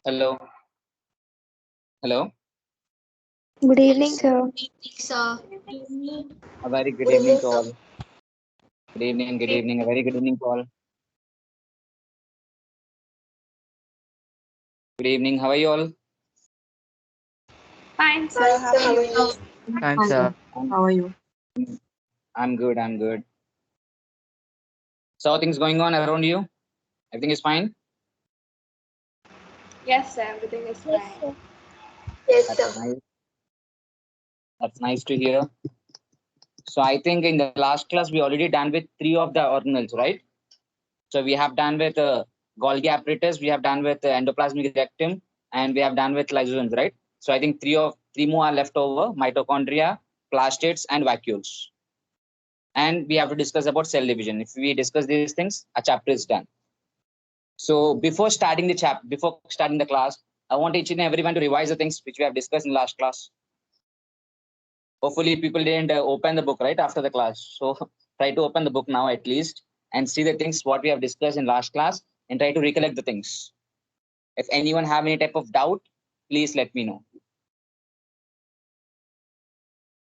Hello. Hello. Good evening, sir. Sir. A very good evening to all. Good evening. Good evening. A very good evening to all. Good evening. How are you all? Fine, sir. Fine, How sir. are How are you? you? Fine, sir. I'm, How are you? I'm good. I'm good. So, how things going on around you? Everything is fine? Yes, sir. Everything is fine. Yes, That's sir. nice. That's nice to hear. So, I think in the last class, we already done with three of the organelles, right? So, we have done with Golgi apparatus, we have done with endoplasmic rectum, and we have done with lysosomes, right? So, I think three more are left over: mitochondria, plastids, and vacuoles. And we have to discuss about cell division. If we discuss these things, a chapter is done. So before starting the class, I want each and everyone to revise the things which we have discussed in last class. Hopefully, people didn't open the book right after the class. So try to open the book now at least and see the things what we have discussed in last class and try to recollect the things. If anyone have any type of doubt, please let me know.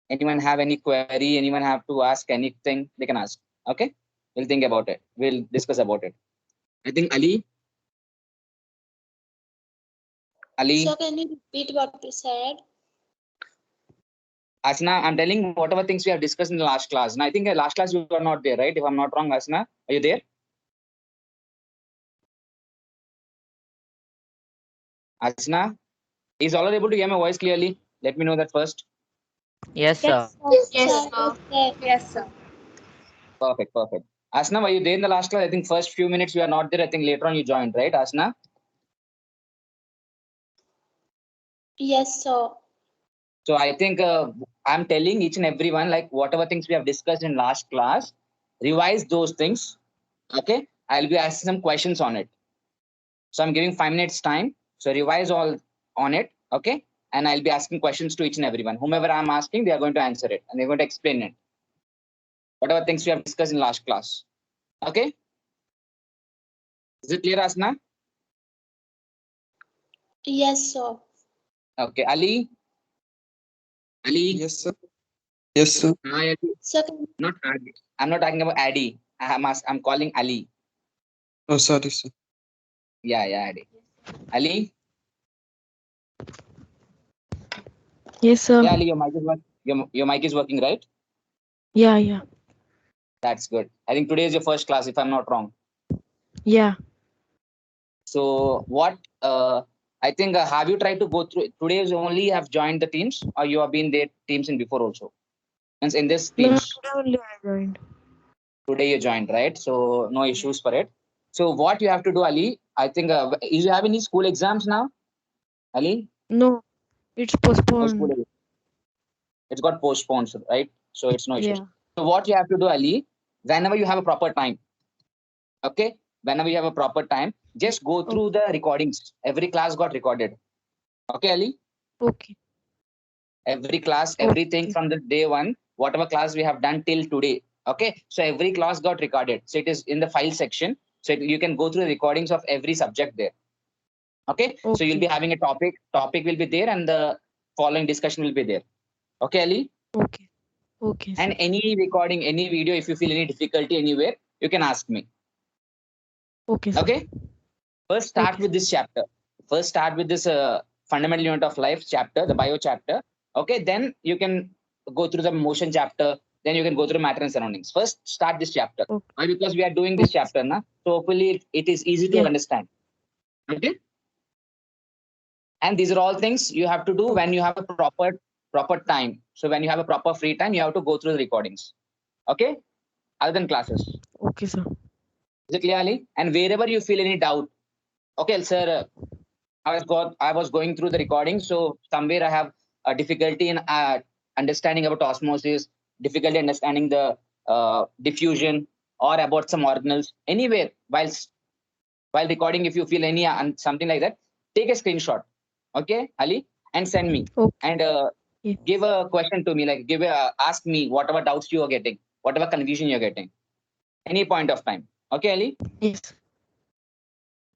Anyone have any query? Anyone have to ask anything? They can ask. Okay, we'll think about it. We'll discuss about it. I think Ali. So can you repeat what you said? Asna, I'm telling whatever things we have discussed in the last class. And I think last class you are not there, right? If I'm not wrong, Asna, are you there? Asna, is all able to hear my voice clearly? Let me know that first. Yes, sir. Yes, sir. Yes, sir. Perfect, perfect. Asna, were you there in the last class? I think first few minutes you are not there. I think later on you joined, right, Asna? Yes, sir. So I think I'm telling each and everyone like whatever things we have discussed in last class, revise those things. Okay, I'll be asking some questions on it. So I'm giving 5 minutes time. So revise all on it. Okay. And I'll be asking questions to each and everyone. Whomever I'm asking, they are going to answer it and they're going to explain it. Whatever things we have discussed in last class. Okay. Is it clear, Asna? Yes, sir. Okay. Ali. Ali. Yes, sir. Yes, sir. Hi, Ali. So can Not Adi. I'm not talking about Addy. I'm calling Ali. Oh, sorry, sir. Yeah, yeah, Addy. Ali. Yes, sir. Yeah, Ali, your mic is working, right? Yeah, yeah. That's good. I think today is your first class, if I'm not wrong. Yeah. So what I think have you tried to go through today is only have joined the teams or you have been there teams in before also? Means in this No, teams today only I joined. today you joined, right? So no issues for it. So what you have to do, Ali, I think is you have any school exams now, Ali? No, it's No school postponed. exams. It's got postponed, right? So it's no issues. Yeah. So what you have to do, Ali, whenever you have a proper time, okay? Whenever you have a proper time, just go Oh, through the recordings. Every class got recorded. Okay, Ali? okay. Every class, everything Okay. from the day one, whatever class we have done till today. Okay, so every class got recorded, so it is in the file section, so you can go through the recordings of every subject there. Okay, so you'll Okay. be having a topic will be there and the following discussion will be there. Okay, Ali. Okay. Okay, And sir. any recording, any video, if you feel any difficulty anywhere, you can ask me. Okay, sir. Okay, first start Okay, with sir. this chapter. First start with this fundamental unit of life chapter, the bio chapter. Okay, then you can go through the motion chapter. Then you can go through matter and surroundings. First, start this chapter. Okay. Why? Because we are doing this Okay. chapter now, so hopefully it is easy to Yeah. understand. Okay, and these are all things you have to do when Okay. you have a proper time. So when you have a proper free time, you have to go through the recordings. Okay, other than classes. Okay, sir. Is it clear, Ali? And wherever you feel any doubt, okay, sir. I was going through the recording, so somewhere I have a difficulty in understanding about osmosis, difficulty understanding the diffusion, or about some organelles. Anywhere while recording, if you feel any something like that, take a screenshot, okay, Ali, and send me, Okay. and Yeah. give a question to me, like ask me whatever doubts you are getting, whatever confusion you're getting, any point of time. Okay, Ali. Yes.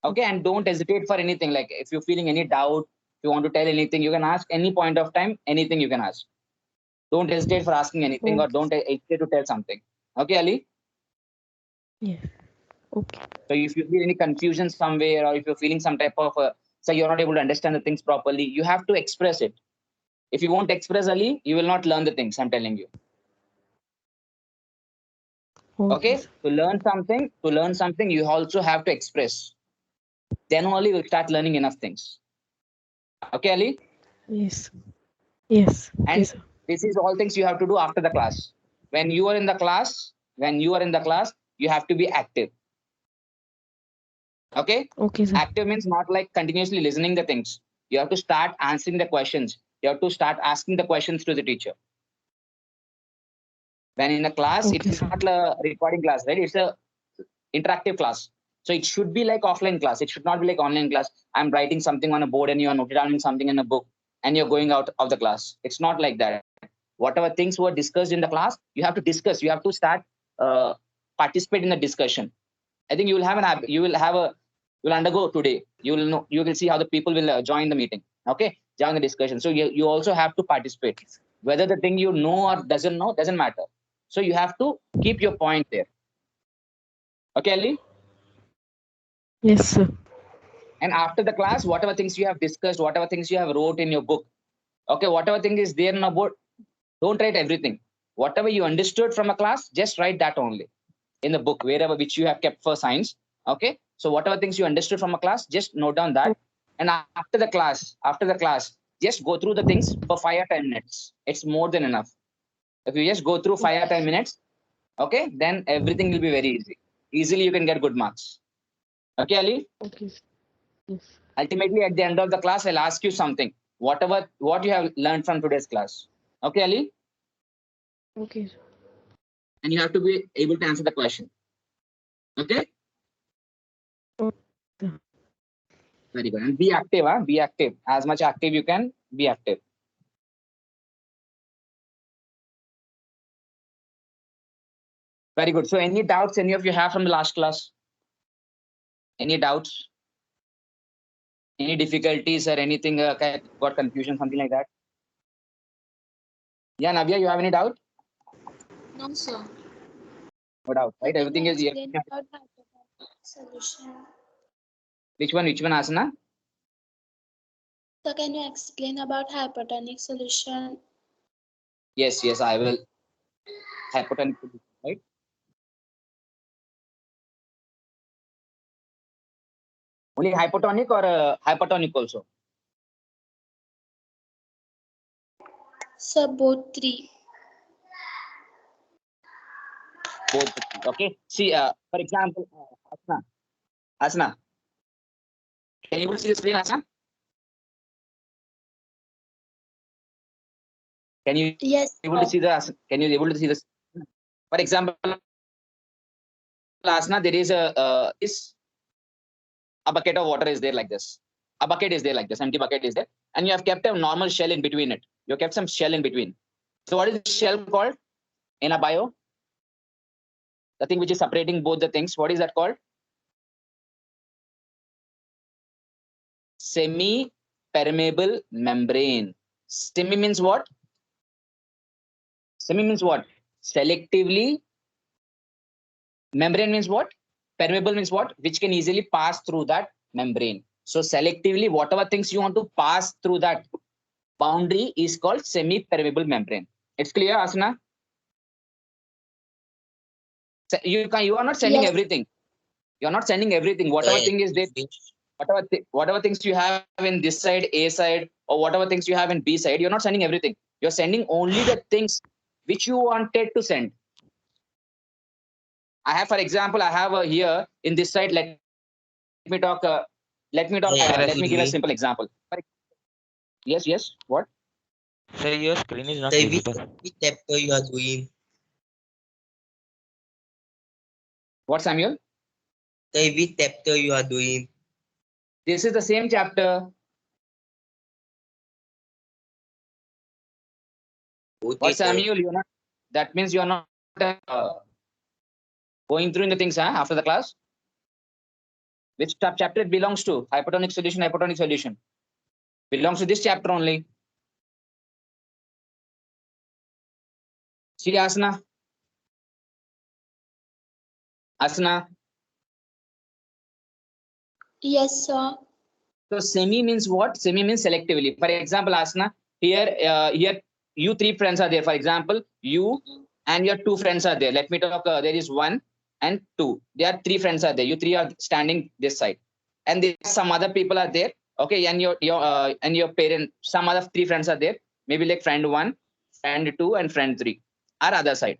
Okay, and don't hesitate for anything. Like if you're feeling any doubt, if you want to tell anything, you can ask any point of time, anything you can ask. Don't hesitate for asking anything or Okay. don't hesitate to tell something. Okay, Ali? Yes. Okay. So if you feel any confusion somewhere or if you're feeling some type of, say you're not able to understand the things properly, you have to express it. If you won't express, Ali, you will not learn the things, I'm telling you. Okay, Okay, sir. to learn something, you also have to express. Then only you'll start learning enough things. Okay, Ali? Yes. Yes. Okay, And sir. this is all things you have to do after the class. When you are in the class, you have to be active. Okay? Okay, sir. Active means not like continuously listening the things. You have to start answering the questions. You have to start asking the questions to the teacher. When in a class, Okay, it's sir. not a recording class, right? It's a interactive class. So it should be like offline class. It should not be like online class. I'm writing something on a board and you are noting down something in a book and you're going out of the class. It's not like that. Whatever things were discussed in the class, you have to discuss. You have to start uh, participate in the discussion. I think you will have you will undergo today. You will know. You will see how the people will join the meeting. Okay, join the discussion. So you also have to participate. Okay, sir. Whether the thing you know or doesn't know doesn't matter. So you have to keep your point there. Okay, Ali. Yes, sir. And after the class, whatever things you have discussed, whatever things you have wrote in your book, okay, whatever thing is there in a board, don't write everything. Whatever you understood from a class, just write that only in the book, wherever which you have kept for science. Okay. So whatever things you understood from a class, just note down that. And after the class, just go through the things for 5 or 10 minutes. It's more than enough. If you just go through 5 or 10 minutes, okay, then everything will be very easy. Easily you can get good marks. Okay, Ali? Okay, sir. Yes. Ultimately, at the end of the class, I'll ask you something. What you have learned from today's class. Okay, Ali? Okay, sir. And you have to be able to answer the question. Okay? Okay. Very good. And be active, huh? Be active. As much active you can, be active. Very good. So any doubts any of you have from the last class? Any doubts? Any difficulties or anything got confusion, something like that? Yeah, Navya, you have any doubt? No, sir. No doubt, So right? can Everything you is explain about hypothetical solution? which one, Asana? So can you explain about hypertonic solution? Yes, I will. Hypotonic, right? Only hypotonic or hypertonic also? So both three. Both. Okay. See, for example, Asana, can you able to see the screen, Asana? Can you Yes, able to sir. see the? Can you able to see this? For example, Asana, there is a bucket of water is there like this. A bucket is there like this. Empty bucket is there, and you have kept a normal shell in between it. You have kept some shell in between. So what is the shell called in a bio? The thing which is separating both the things. What is that called? Semi-permeable membrane. Semi means what? Semi means what? Selectively. Membrane means what? Permeable means what? Which can easily pass through that membrane. So selectively, whatever things you want to pass through that boundary is called semi-permeable membrane. It's clear, Asana? You are not sending Yes. everything. You're not sending everything. Whatever thing is there, whatever things you have in this side, A side, or whatever things you have in B side, you're not sending everything. You're sending only the things which you wanted to send. I have, for example, I have here in this side. Me talk. Let me give a simple example. Yes. What? Sir, your screen is not Sir, visible. which chapter you are doing? What, Samuel? Sir, which chapter you are doing? This is the same chapter. Okay, What, sir. Samuel? You're not. That means you're not uh, going through in the things, huh? After the class. Which chapter it belongs to? Hypertonic solution, hypertonic solution. Belongs to this chapter only. See, Asna. Asna. Yes, sir. So semi means what? Semi means selectively. For example, Asna, here you three friends are there. For example, you and your two friends are there. Let me talk. There is one and two. There are three friends are there. You three are standing this side, and there some other people are there. Okay, and your parent. Some other three friends are there. Maybe like friend one, friend two, and friend three are other side.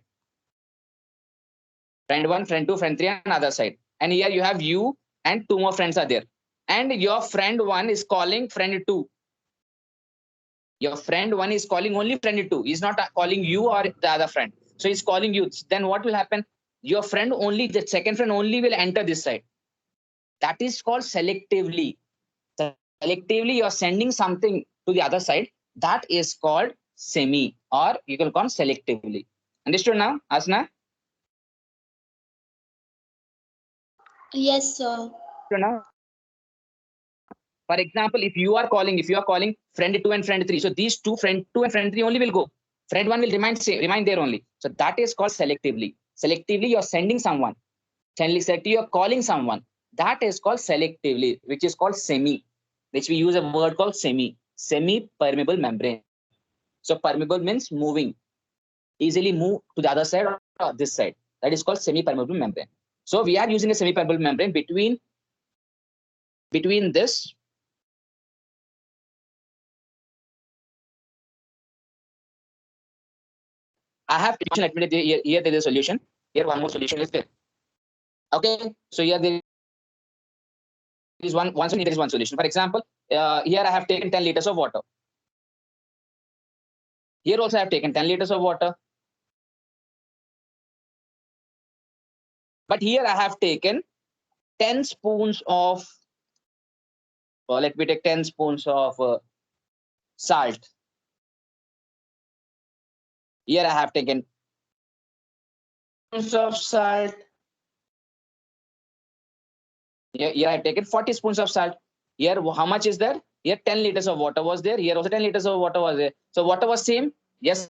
Friend one, friend two, friend three, and other side. And here you have you and two more friends are there. And your friend one is calling friend two. Your friend one is calling only friend two. He's not calling you or the other friend. So he's calling you. Then what will happen? Your friend only, the second friend only will enter this side. That is called selectively. Selectively, you're sending something to the other side. That is called semi, or you can call selectively. Understood now, Asna? Yes, sir. Now, for example, if you are calling friend two and friend three, so these two, friend two and friend three only will go. Friend one will remain there only. So that is called selectively. Selectively, you're sending someone. Selectively, you're calling someone. That is called selectively, which is called semi, which we use a word called semi-permeable membrane. So permeable means moving, easily move to the other side or this side. That is called semi-permeable membrane. So we are using a semi-permeable membrane between this. I have admitted here there is a solution. Here one more solution is there. Okay, so here there is one solution. There is one solution. For example, here I have taken 10 liters of water. Here also I have taken 10 liters of water. But here I have taken 10 spoons of, let me take 10 spoons of salt. Here I have taken spoons of salt. Here I have taken 40 spoons of salt. Here, how much is there? Here 10 liters of water was there. Here also 10 liters of water was there. So water was same. Yes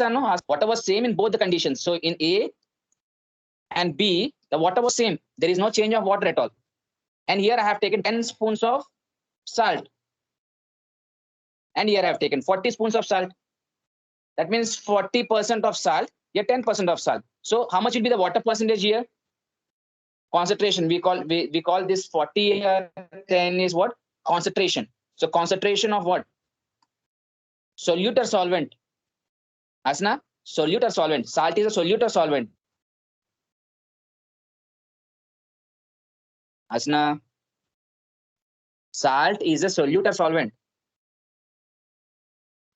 or no? Water was same in both the conditions. So in A and B, the water was same. There is no change of water at all. And here I have taken 10 spoons of salt. And here I have taken 40 spoons of salt. That means 40% of salt, here 10% of salt. So how much will be the water percentage here? Concentration. We call this 40 here, 10 is what? Concentration. So concentration of what? Solute or solvent? Asna? Solute or solvent? Salt is a solute or solvent? Asna? Salt is a solute or solvent?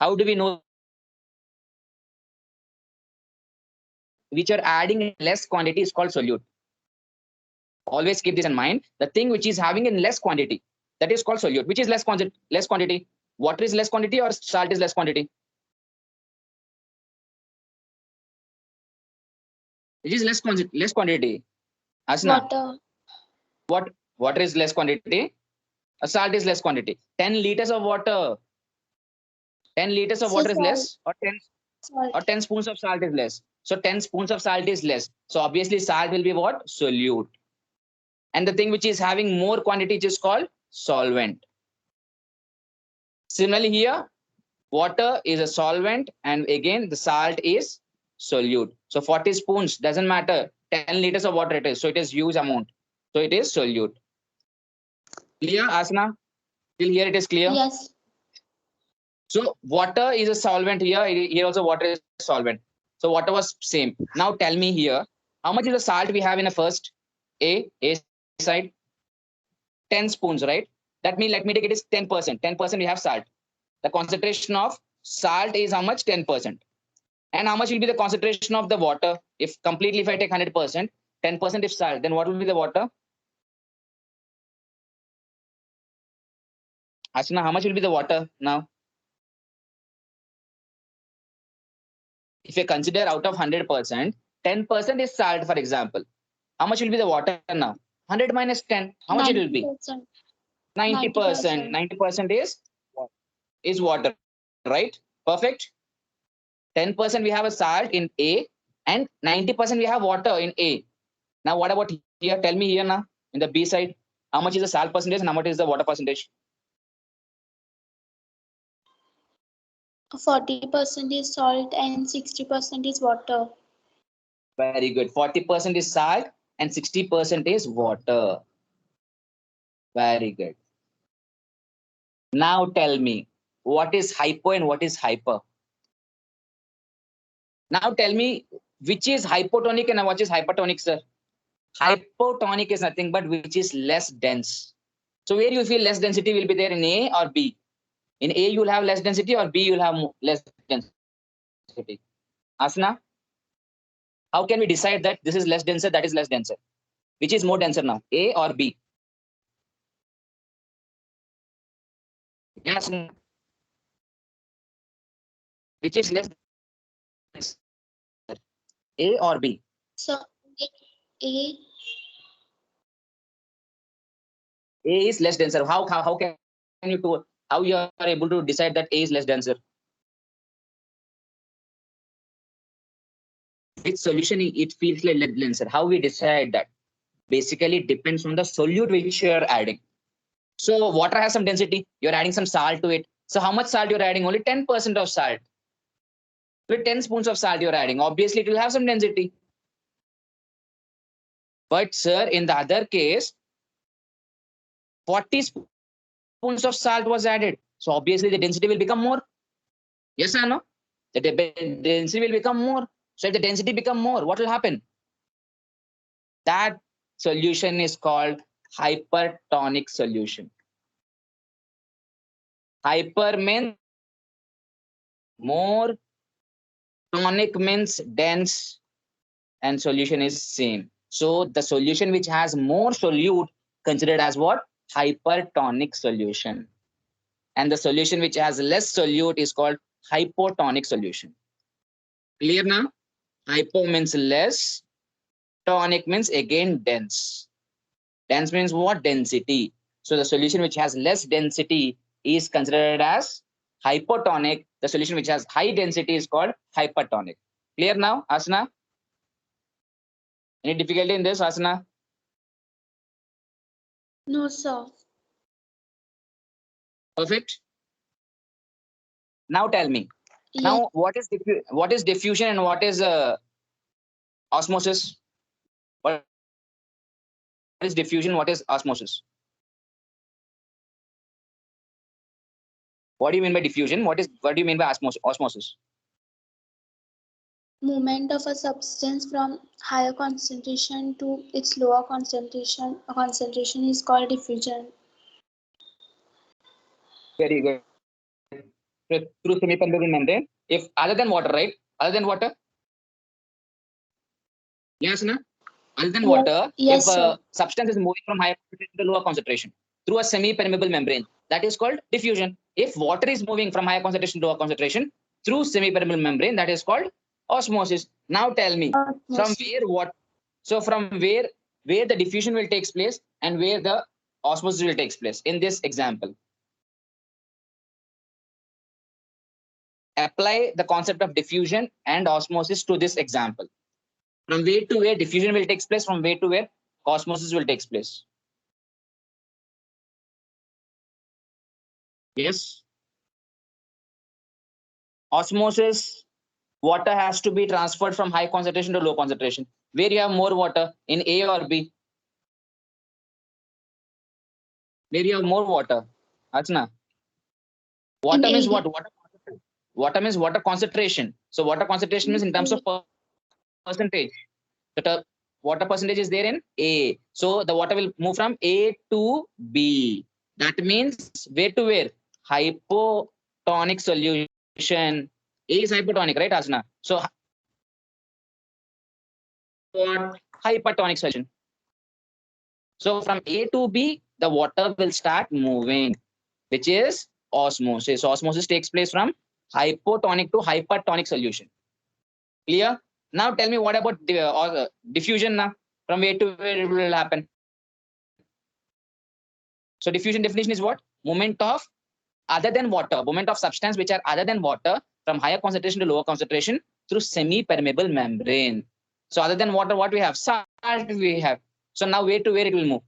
How do we know? Which are adding in less quantity is called solute. Always keep this in mind. The thing which is having in less quantity, that is called solute. Which is less quantity? Water is less quantity or salt is less quantity? It is less quantity. Asna? Water. Water is less quantity. Salt is less quantity. 10 liters of water. 10 liters of water is less, or 10 spoons of salt is less. So 10 spoons of salt is less. So obviously salt will be what? Solute. And the thing which is having more quantity is called solvent. Similarly here, water is a solvent, and again the salt is solute. So 40 spoons doesn't matter. 10 liters of water it is. So it is huge amount. So it is solute. Clear, Asna? Till here it is clear? Yes. So water is a solvent here. Here also water is a solvent. So water was same. Now tell me here, how much is the salt we have in a first A side? 10 spoons, right? That means let me take it is 10%. 10% we have salt. The concentration of salt is how much? 10%. And how much will be the concentration of the water? If I take 100%, 10% if salt, then what will be the water? Asna, how much will be the water now? If you consider out of 100%, 10% is salt, for example. How much will be the water now? 100 minus 10. How much it will be? 90%. 90%. 90% is water, right? Perfect. 10% we have a salt in A and 90% we have water in A. Now, what about here? Tell me here now in the B side, how much is the salt percentage and how much is the water percentage? 40% is salt and 60% is water. Very good. 40% is salt and 60% is water. Very good. Now tell me, what is hypo and what is hyper? Now tell me, which is hypotonic and what is hypertonic, sir? Hypotonic is nothing but which is less dense. So where you feel less density will be there, in A or B? In A you will have less density, or B you will have less density? Asna, how can we decide that this is less denser, that is less denser? Which is more denser now, A or B? Yes. Which is less denser, A or B? So A. A is less denser. How can you do, how you are able to decide that A is less denser? Which solution it feels like less denser? How we decide that? Basically, it depends on the solute which you are adding. So water has some density. You're adding some salt to it. So how much salt you're adding? Only 10% of salt. With 10 spoons of salt you're adding. Obviously, it will have some density. But sir, in the other case, 40 spoons of salt was added. So obviously the density will become more. Yes or no? The density will become more. So if the density become more, what will happen? That solution is called hypertonic solution. Hyper means more, tonic means dense, and solution is same. So the solution which has more solute considered as what? Hypertonic solution. And the solution which has less solute is called hypotonic solution. Clear now? Hypo means less, tonic means again dense. Dense means what? Density. So the solution which has less density is considered as hypotonic. The solution which has high density is called hypertonic. Clear now, Asna? Any difficulty in this, Asna? No, sir. Perfect. Now tell me. Yes. Now what is diffusion and what is osmosis? What is diffusion? What is osmosis? What do you mean by diffusion? What do you mean by osmosis? Movement of a substance from higher concentration to its lower concentration is called diffusion. Very good. Through semi-permeable membrane. If other than water, right? Other than water? Yes, na? Other than water, Yes, if sir. substance is moving from higher concentration to lower concentration through a semi-permeable membrane, that is called diffusion. If water is moving from higher concentration to lower concentration through semi-permeable membrane, that is called osmosis. Now tell me, from where what? So from where the diffusion will take place and where the osmosis will take place in this example. Apply the concept of diffusion and osmosis to this example. From where to where diffusion will take place, from where to where osmosis will take place. Yes. Osmosis, water has to be transferred from high concentration to low concentration. Where you have more water, in A or B? Where you have more water? Achna. Water In means A. what? Water means water concentration. So water concentration means in terms of percentage. The water percentage is there in A. So the water will move from A to B. That means where to where? Hypotonic solution. A is hypotonic, right, Asna? So hypertonic solution. So from A to B, the water will start moving, which is osmosis. Osmosis takes place from hypotonic to hypertonic solution. Clear? Now tell me, what about diffusion now? From where to where it will happen? So diffusion definition is what? Movement of other than water, movement of substance which are other than water from higher concentration to lower concentration through semi-permeable membrane. So other than water, what we have? Salt we have. So now where to where it will move?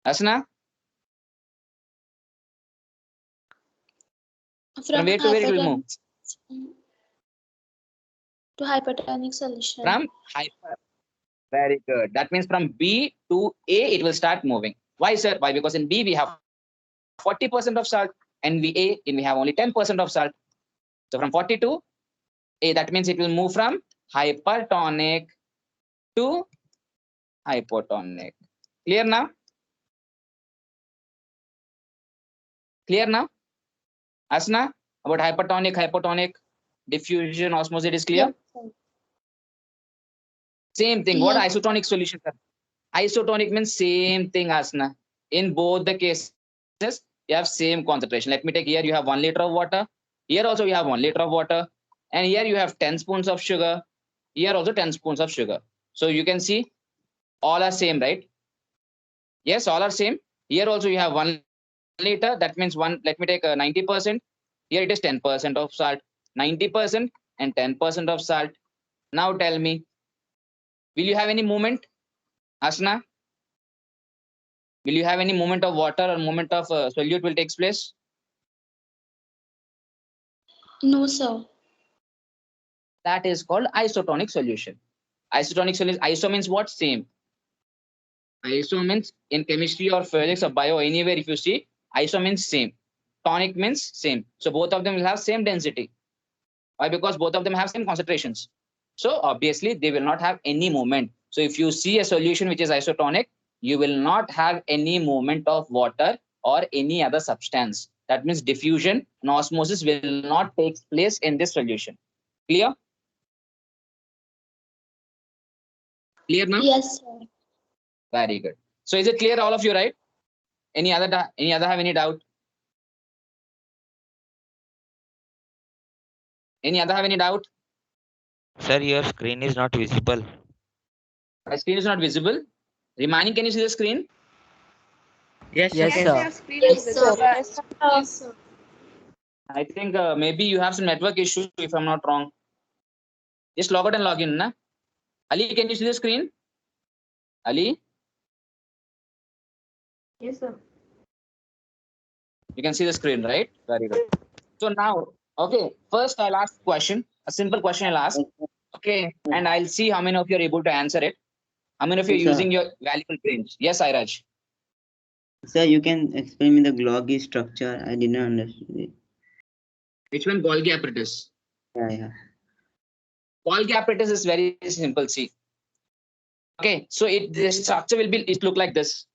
Asna? From where to where it will move? To hypertonic solution. From hyper. Very good. That means from B to A, it will start moving. Why, sir? Why? Because in B, we have 40% of salt, and we have only 10% of salt. So from 40 to A, that means it will move from hypertonic to hypotonic. Clear now? Clear now? Asna, about hypertonic, hypotonic, diffusion, osmosis, it is clear? Yes, sir. Same thing. What Yes. isotonic solution? Isotonic means same thing, Asna. In both the cases, you have same concentration. Let me take here, you have 1 liter of water. Here also you have 1 liter of water. And here you have 10 spoons of sugar. Here also 10 spoons of sugar. So you can see all are same, right? Yes, all are same. Here also you have 1 liter. That means let me take 90%. Here it is 10% of salt. 90% and 10% of salt. Now tell me, will you have any movement? Asna? Will you have any movement of water or movement of solute will take place? No, sir. That is called isotonic solution. Isotonic solution, iso means what? Same. Iso means in chemistry or physics or bio, anywhere if you see, iso means same. Tonic means same. So both of them will have same density. Why? Because both of them have same concentrations. So obviously they will not have any movement. So if you see a solution which is isotonic, you will not have any movement of water or any other substance. That means diffusion and osmosis will not take place in this solution. Clear? Clear now? Yes, sir. Very good. So is it clear, all of you, right? Any other have any doubt? Any other have any doubt? Sir, your screen is not visible. My screen is not visible. Remaining, can you see the screen? Yes, Yes, sir. your screen is Yes, sir. visible. Yes, sir. I think maybe you have some network issue, if I'm not wrong. Just log out and log in. Na? Ali, can you see the screen? Ali, Yes, sir. you can see the screen, right? Very good. So now, okay, first I'll ask a question, a simple question I'll ask. Okay, and I'll see how many of you are able to answer it. How many of you are Yes, sir. using your valuable brains? Yes, Iraj. Sir, you can explain me the Golgi structure. I didn't understand it. Which one? Golgi apparatus. Yeah. Golgi apparatus is very simple. See. Okay, so the structure will look like this.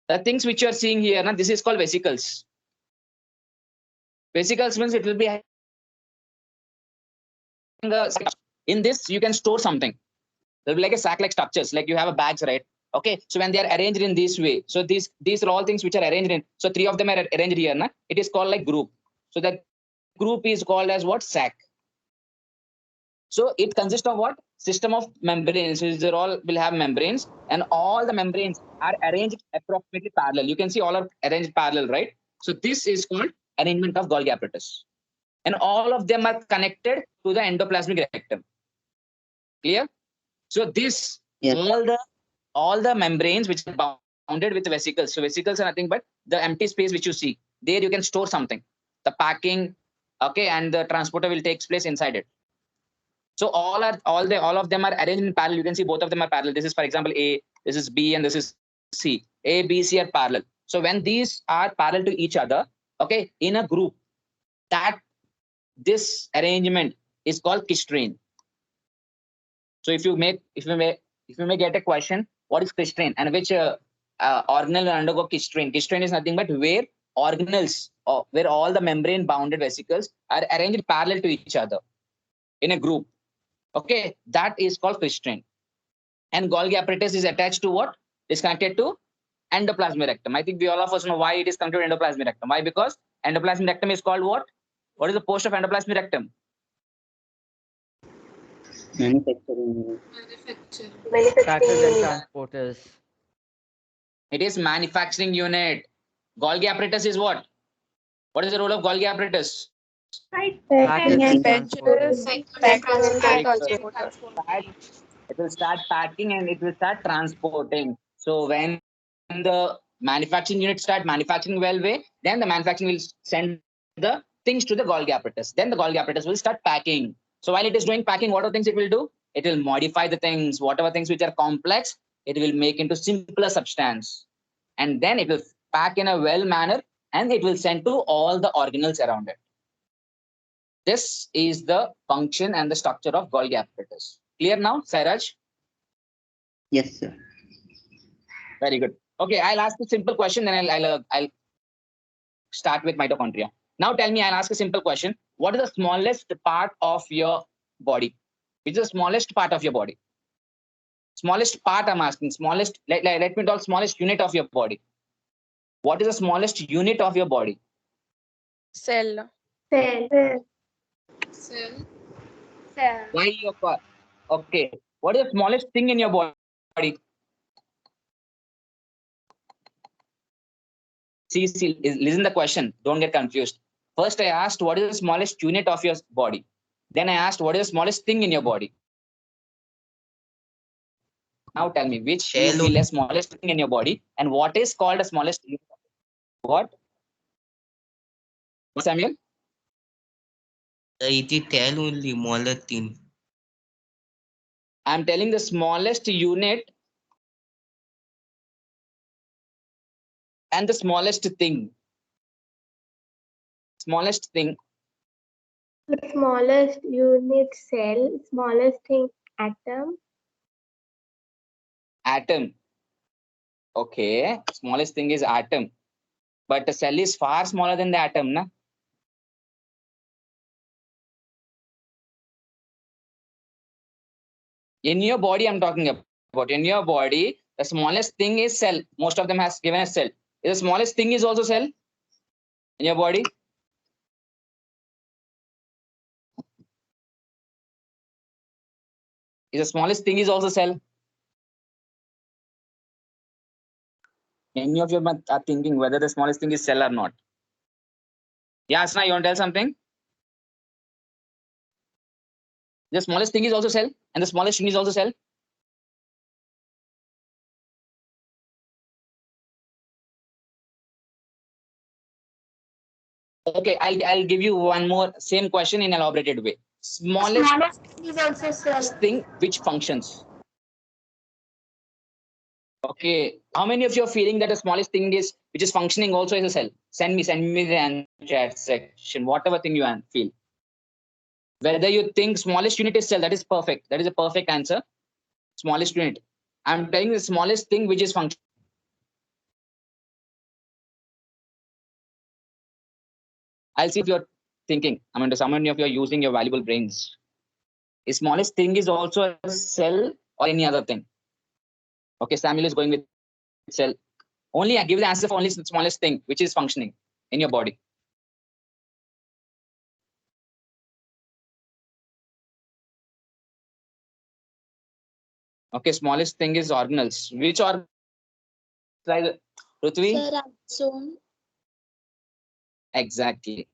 The things which you are seeing here, now this is called vesicles. Vesicles means it will be in this you can store something. There will be like a sack-like structures, like you have a bags, right? Okay, so when they are arranged in this way, so these are all things which are arranged in. So 3 of them are arranged here, na? It is called like group. So that group is called as what? Sac. So it consists of what? System of membranes. So they all will have membranes, and all the membranes are arranged approximately parallel. You can see all are arranged parallel, right? So this is called arrangement of Golgi apparatus, and all of them are connected to the endoplasmic rectum. Clear? So this Yes. all the membranes which are bounded with vesicles. So vesicles are nothing but the empty space which you see. There you can store something. The packing, okay, and the transporter will take place inside it. So all of them are arranged in parallel. You can see both of them are parallel. This is, for example, A, this is B, and this is C. A, B, C are parallel. So when these are parallel to each other, okay, in a group, that this arrangement is called Kristrain. So if you may get a question, what is Kristrain and which organelle will undergo Kristrain? Kristrain is nothing but where organelles, or where all the membrane bounded vesicles are arranged parallel to each other in a group. Okay, that is called Kristrain. And Golgi apparatus is attached to what? Is connected to endoplasmic rectum. I think we all of us know why it is connected to endoplasmic rectum. Why? Because endoplasmic rectum is called what? What is the post of endoplasmic rectum? Manufacturing. Packers and transporters. It is manufacturing unit. Golgi apparatus is what? What is the role of Golgi apparatus? Packers and transporters. Very good. It will start packing and it will start transporting. So when the manufacturing unit start manufacturing well way, then the manufacturing will send the things to the Golgi apparatus. Then the Golgi apparatus will start packing. So while it is doing packing, what are things it will do? It will modify the things, whatever things which are complex, it will make into simpler substance. And then it will pack in a well manner and it will send to all the organelles around it. This is the function and the structure of Golgi apparatus. Clear now, Sairaj? Yes, sir. Very good. Okay, I'll ask a simple question, then I'll start with mitochondria. Now tell me, I'll ask a simple question. What is the smallest part of your body? Which is the smallest part of your body? Smallest part I'm asking. Smallest, let me talk smallest unit of your body. What is the smallest unit of your body? Cell. Why your part? Okay. What is the smallest thing in your body? See, listen the question. Don't get confused. First, I asked what is the smallest unit of your body. Then I asked what is the smallest thing in your body. Now tell me which you Cell. feel the smallest thing in your body and what is called the smallest unit. What? Samuel? It is tell only smaller thing. I'm telling the smallest unit and the smallest thing. Smallest thing. The smallest unit cell, smallest thing atom. Atom. Okay. Smallest thing is atom. But the cell is far smaller than the atom, na? In your body, I'm talking about. In your body, the smallest thing is cell. Most of them has given a cell. The smallest thing is also cell in your body. Is the smallest thing is also cell. Many of you are thinking whether the smallest thing is cell or not. Yasna, you want to tell something? The smallest thing is also cell, and the smallest thing is also cell. Okay, I'll give you one more same question in elaborated way. Smallest is also cell. thing which functions. Okay, how many of you are feeling that the smallest thing is which is functioning also is a cell? Send me the answer chat section, whatever thing you feel. Whether you think smallest unit is cell, that is perfect. That is a perfect answer. Smallest unit. I'm telling the smallest thing which is functioning. I'll see if you're thinking. I mean, someone of you are using your valuable brains. The smallest thing is also a cell or any other thing. Okay, Samuel is going with cell. Only I give the answer for only the smallest thing which is functioning in your body. Okay, smallest thing is organelles. Which organ? Prithvi? Sir, ribosome. Exactly.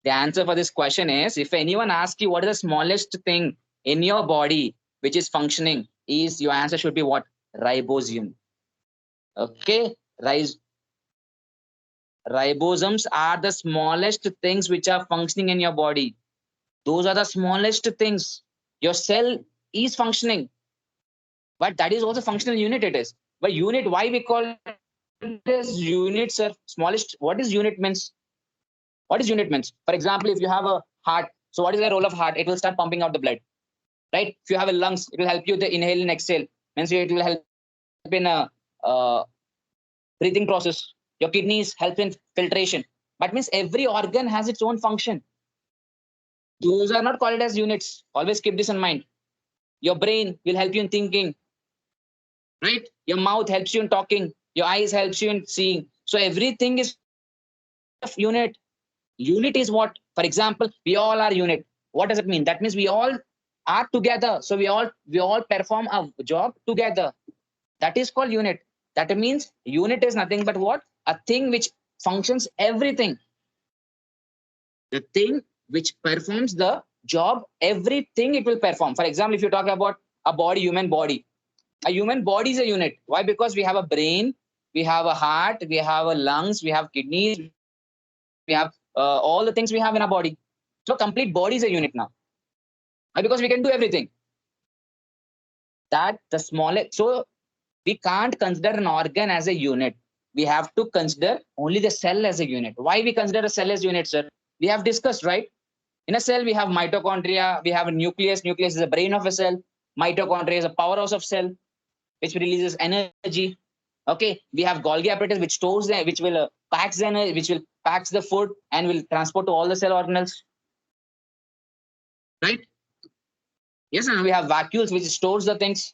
The answer for this question is, if anyone asks you what is the smallest thing in your body which is functioning, is your answer should be what? Ribosome. Okay, ribosomes are the smallest things which are functioning in your body. Those are the smallest things. Your cell is functioning, but that is also functional unit it is. But unit, why we call it as unit, sir? Smallest, what is unit means? What is unit means? For example, if you have a heart, so what is the role of heart? It will start pumping out the blood, right? If you have a lungs, it will help you to inhale and exhale. Means it will help in a breathing process. Your kidneys help in filtration. But means every organ has its own function. Those are not called as units. Always keep this in mind. Your brain will help you in thinking, right? Your mouth helps you in talking. Your eyes helps you in seeing. So everything is unit. Unit is what? For example, we all are unit. What does it mean? That means we all are together. So we all perform a job together. That is called unit. That means unit is nothing but what? A thing which functions everything. The thing which performs the job, everything it will perform. For example, if you talk about a body, human body, a human body is a unit. Why? Because we have a brain, we have a heart, we have a lungs, we have kidneys, we have all the things we have in our body. So complete body is a unit now. Why? Because we can do everything. That the smallest, so we can't consider an organ as a unit. We have to consider only the cell as a unit. Why we consider a cell as unit, sir? We have discussed, right? In a cell, we have mitochondria, we have a nucleus. Nucleus is the brain of a cell. Mitochondria is a powerhouse of cell, which releases energy. Okay, we have Golgi apparatus, which stores the, which will packs the energy, which will packs the food and will transport to all the cell organelles. Right? Yes, and we have vacuoles, which stores the things.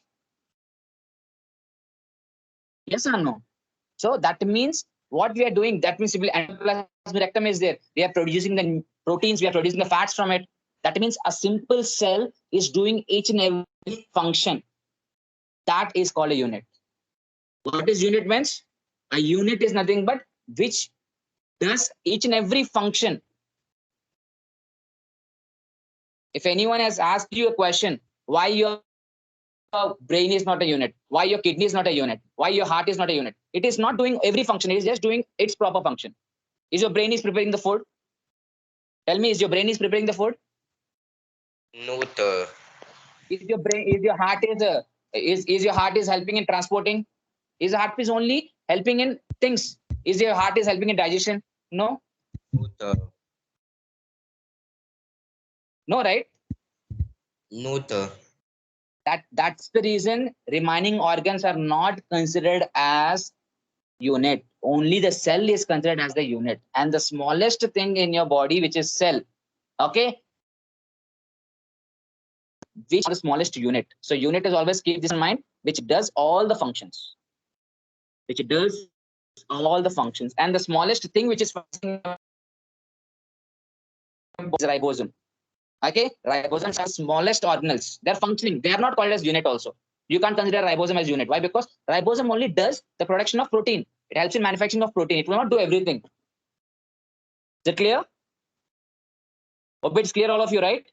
Yes or no? So that means what we are doing, that means endoplasmic rectum is there. We are producing the proteins, we are producing the fats from it. That means a simple cell is doing each and every function. That is called a unit. What is unit means? A unit is nothing but which does each and every function. If anyone has asked you a question, why your brain is not a unit, why your kidney is not a unit, why your heart is not a unit, it is not doing every function, it is just doing its proper function. Is your brain is preparing the food? Tell me, is your brain is preparing the food? No, sir. Is your brain, is your heart is your heart is helping in transporting? Is the heart is only helping in things? Is your heart is helping in digestion? No. No, sir. No, right? No, sir. That's the reason remaining organs are not considered as unit. Only the cell is considered as the unit, and the smallest thing in your body, which is cell, okay, which is the smallest unit. So unit is always keep this in mind, which does all the functions, which does all the functions, and the smallest thing which is ribosome. Okay, ribosomes are smallest organelles. They're functioning. They are not called as unit also. You can't consider ribosome as unit. Why? Because ribosome only does the production of protein. It helps in manufacturing of protein. It will not do everything. Is it clear? Hope it's clear, all of you, right?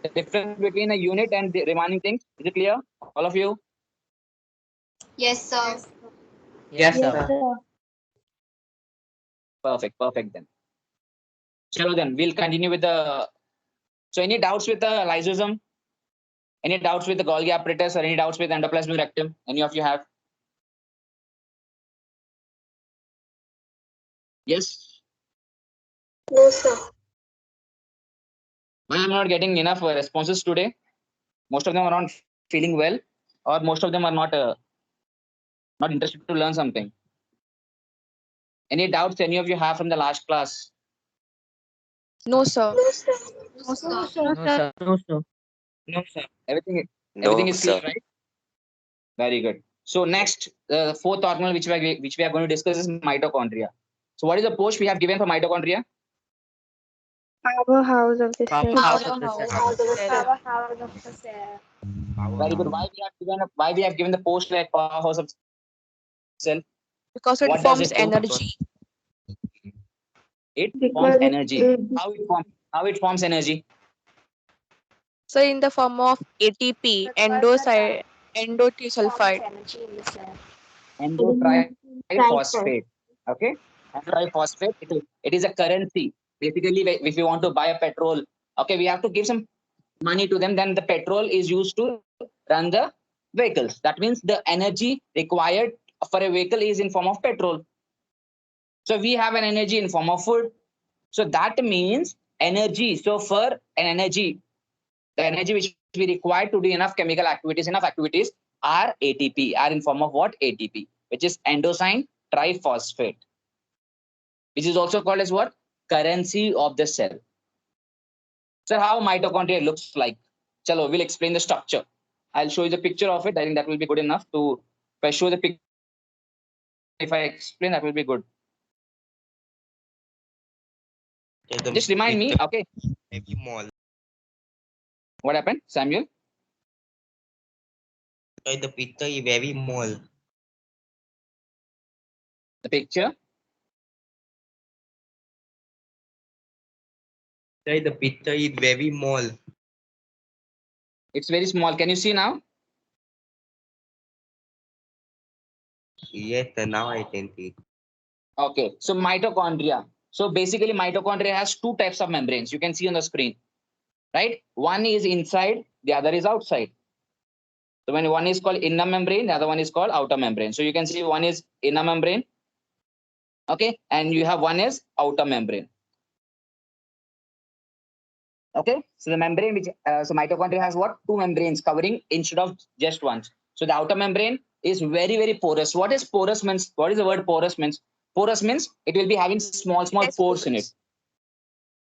The difference between a unit and the remaining things. Is it clear, all of you? Yes, sir. Yes, sir. Perfect, perfect then. So then we'll continue with the. So any doubts with the lysosome? Any doubts with the Golgi apparatus or any doubts with endoplasmic rectum? Any of you have? Yes. No, sir. Why I'm not getting enough responses today? Most of them are not feeling well, or most of them are not interested to learn something. Any doubts any of you have from the last class? No, sir. No, sir. No, sir. No, sir. Everything No, is clear, sir. right? Very good. So next, the fourth organelle which we are going to discuss is mitochondria. So what is the post we have given for mitochondria? Powerhouse of the cell. Powerhouse of the cell. Powerhouse of the cell. Very good. Why we have given the post like powerhouse of cell? Because it What does forms it do? energy. It Because forms it- energy. How it forms energy? So in the form of ATP, endothiosulfide. Energy in the cell. Endotriphosphate. Okay. Endotriphosphate. It is a currency. Basically, if you want to buy a petrol, okay, we have to give some money to them. Then the petrol is used to run the vehicles. That means the energy required for a vehicle is in form of petrol. So we have an energy in form of food. So that means energy. So for an energy, the energy which we require to do enough activities are ATP, are in form of what? ATP, which is endocyne triphosphate, which is also called as what? Currency of the cell. So how mitochondria looks like? Chalo, we'll explain the structure. I'll show you the picture of it. I think that will be good enough to, if I show the picture, if I explain, that will be good. Just remind me, okay? Very small. What happened, Samuel? Sir, the picture is very small. The picture? Sir, the picture is very small. It's very small. Can you see now? Yes, sir, now I can see. Okay, so mitochondria. So basically, mitochondria has two types of membranes. You can see on the screen, right? One is inside, the other is outside. So when one is called inner membrane, the other one is called outer membrane. So you can see one is inner membrane, okay, and you have one is outer membrane. Okay, so the membrane which so mitochondria has what? Two membranes covering instead of just one. So the outer membrane is very porous. What is porous means? What is the word porous means? Porous means it will be having small Less pores in it.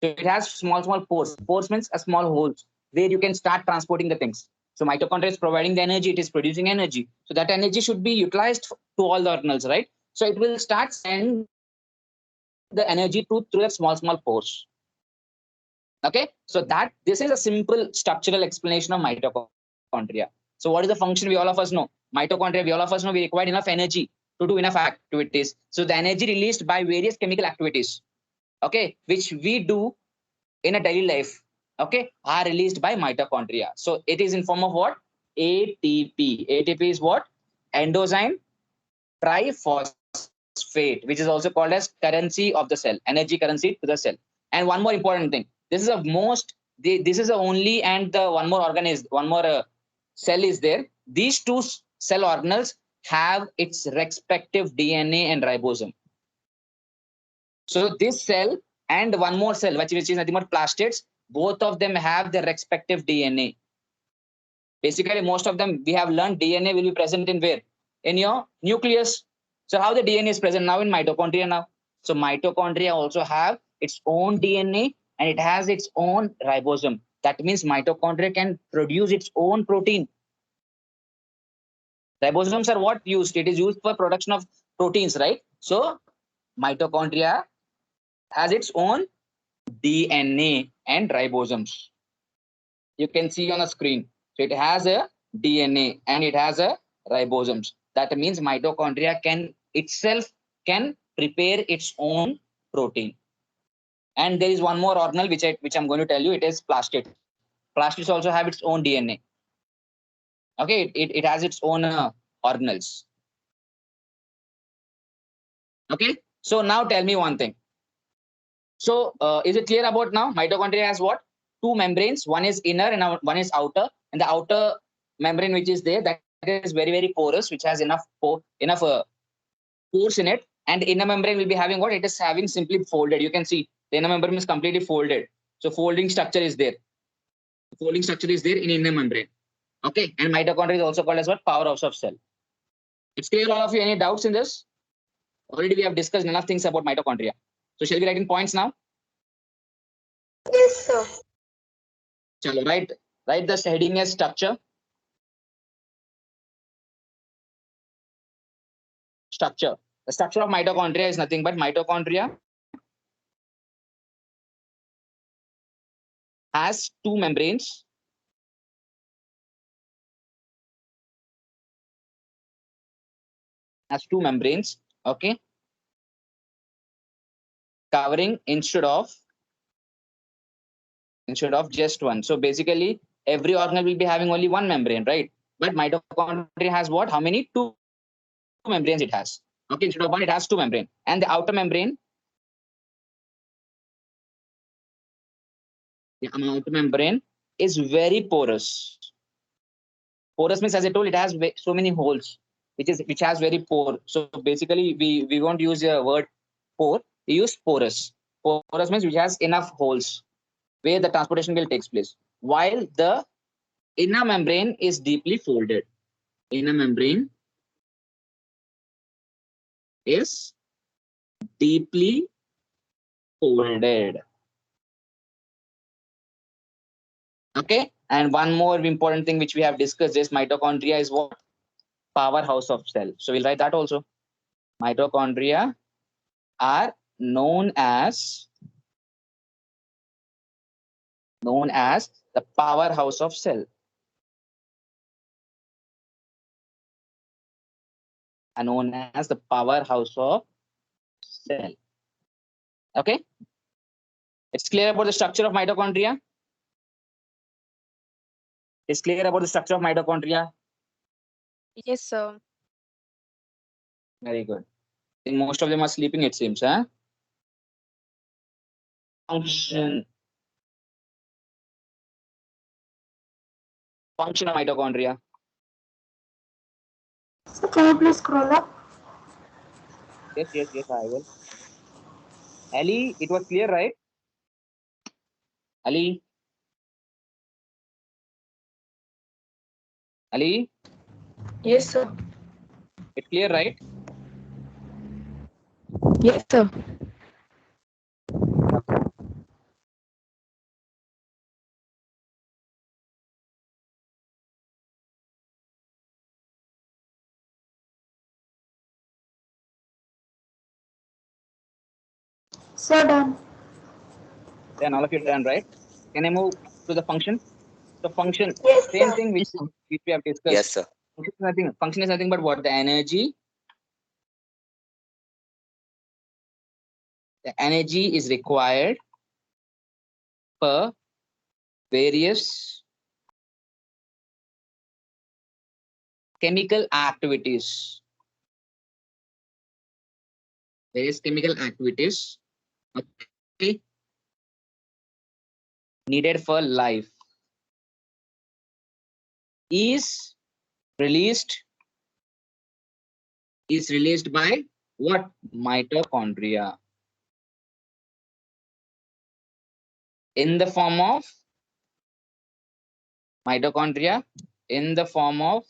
porous. So it has small pores. Pores means a small holes where you can start transporting the things. So mitochondria is providing the energy, it is producing energy. So that energy should be utilized to all the organelles, right? So it will start sending the energy through the small pores. Okay, so that this is a simple structural explanation of mitochondria. So what is the function? We all of us know mitochondria. We all of us know we require enough energy to do enough activities. So the energy released by various chemical activities, okay, which we do in a daily life, okay, are released by mitochondria. So it is in form of what? ATP. ATP is what? Endozyme triphosphate, which is also called as currency of the cell, energy currency to the cell. And one more important thing, this is a most this is the only, and the one more cell is there. These two cell organelles have its respective DNA and ribosome. So this cell and one more cell, which is nothing but plastids, both of them have their respective DNA. Basically, most of them we have learned DNA will be present in where? In your nucleus. So how the DNA is present now in mitochondria now? So mitochondria also have its own DNA and it has its own ribosome. That means mitochondria can produce its own protein. Ribosomes are what used? It is used for production of proteins, right? So mitochondria has its own DNA and ribosomes. You can see on the screen. So it has a DNA and it has a ribosomes. That means mitochondria can itself can prepare its own protein. And there is one more organelle which I'm going to tell you. It is plastid. Plastids also have its own DNA. Okay, it has its own organelles. Okay, so now tell me one thing. So is it clear about now? Mitochondria has what? Two membranes. One is inner and one is outer. And the outer membrane which is there, that is very porous, which has enough pores in it. And inner membrane will be having what? It is having simply folded. You can see the inner membrane is completely folded. So folding structure is there. Folding structure is there in inner membrane. Okay, and mitochondria is also called as what? Powerhouse of cell. It's clear, all of you? Any doubts in this? Already we have discussed enough things about mitochondria. So shall we write in points now? Yes, sir. Chalo, write the heading as structure. Structure. The structure of mitochondria is nothing but mitochondria has two membranes. Has two membranes, okay, covering instead of just one. So basically, every organelle will be having only one membrane, right? But mitochondria has what? How many? Two membranes it has. Okay, instead of one, it has two membrane. And the outer membrane, is very porous. Porous means, as I told, it has so many holes, which has very pore. So basically, we won't use a word pore. We use porous. Porous means which has enough holes where the transportation will takes place. While the inner membrane is deeply folded. Inner membrane is deeply folded. Okay. And one more important thing which we have discussed is mitochondria is what? Powerhouse of cell. So we'll write that also. Mitochondria are known as known as the powerhouse of cell. Are known as the powerhouse of cell. Okay. It's clear about the structure of mitochondria. It's clear about the structure of mitochondria. Yes, sir. Very good. I think most of them are sleeping, it seems, huh? Function. Function of mitochondria. So can you please scroll up? Yes, I will. Ali, it was clear, right? Ali? Ali? Yes, sir. It's clear, right? Yes, sir. So done. Then all of you done, right? Can I move to the function? So function, Yes, same sir. thing which we have discussed. Yes, sir. Function is nothing but what? The energy. The energy is required for various chemical activities. Various chemical activities, okay, needed for life is released by what? Mitochondria in the form of mitochondria in the form of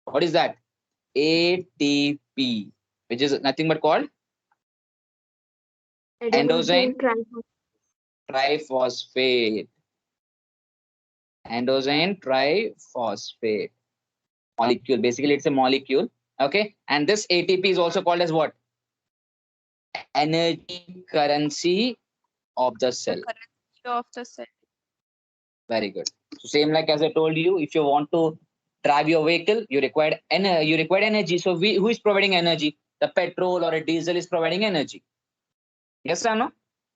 what is that? ATP, which is nothing but called endozyme triphosphate. Endozyme triphosphate molecule. Basically, it's a molecule. Okay, and this ATP is also called as what? Energy currency of the cell. Currency of the cell. Very good. So same like as I told you, if you want to drive your vehicle, you require energy. So who is providing energy? The petrol or a diesel is providing energy. Yes or no?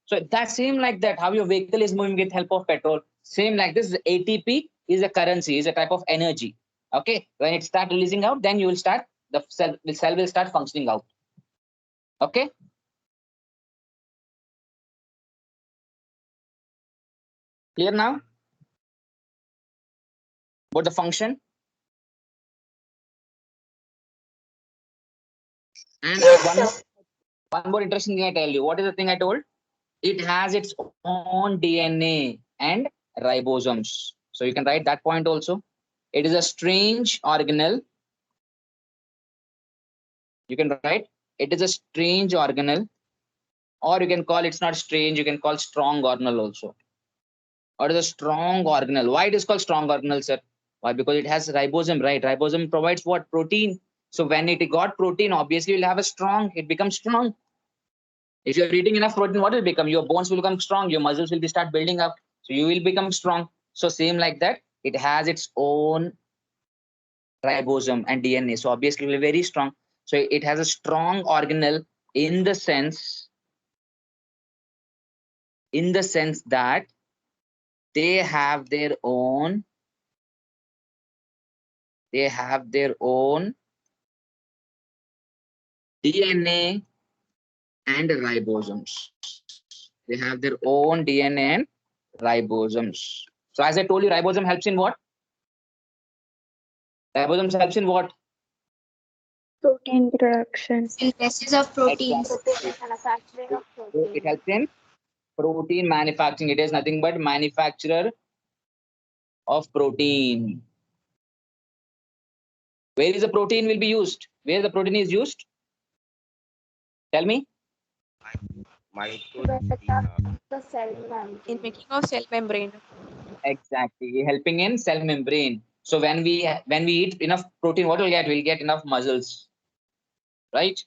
So that same like that, how your vehicle is moving with help of petrol. Same like this, ATP is a currency, is a type of energy. Okay, when it start releasing out, then you will start the cell will start functioning out. Okay. Clear now? About the function. And one more interesting thing I tell you. What is the thing I told? It has its own DNA and ribosomes. So you can write that point also. It is a strange organelle. You can write it is a strange organelle, or you can call it's not strange. You can call strong organelle also. Or it is a strong organelle. Why it is called strong organelle, sir? Why? Because it has ribosome, right? Ribosome provides what? Protein. So when it got protein, obviously you'll have a strong. It becomes strong. If you're eating enough protein, what will become? Your bones will become strong. Your muscles will be start building up. So you will become strong. So same like that, it has its own ribosome and DNA. So obviously it will be very strong. So it has a strong organelle in the sense that they have their own DNA and ribosomes. They have their own DNA and ribosomes. So as I told you, ribosome helps in what? Ribosomes helps in what? Protein production. Synthesis of proteins. Exactly. So it helps in protein manufacturing. It is nothing but manufacturer of protein. Where is the protein will be used? Where the protein is used? Tell me. The cell In making of cell membrane. Exactly, helping in cell membrane. So when we eat enough protein, what we'll get? We'll get enough muscles, right?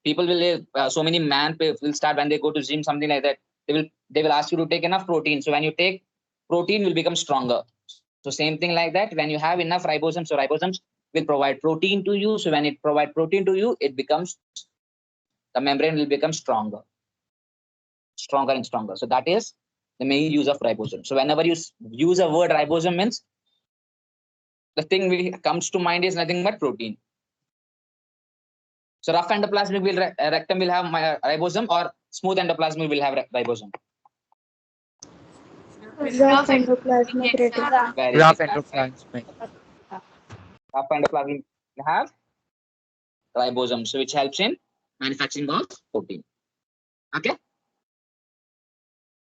People will so many will start when they go to gym, something like that. they will ask you to take enough protein. So when you take protein, will become stronger. So same thing like that. When you have enough ribosomes, so ribosomes will provide protein to you. So when it provide protein to you, it becomes the membrane will become stronger and stronger. So that is the main use of ribosome. So whenever you use a word ribosome means the thing which comes to mind is nothing but protein. So rough endoplasmic will rectum will have ribosome, or smooth endoplasmic will have ribosome. Rough endoplasmic reticulum. Very Rough good. endoplasmic. Rough endoplasmic will have ribosome, so which helps in manufacturing of protein. Okay.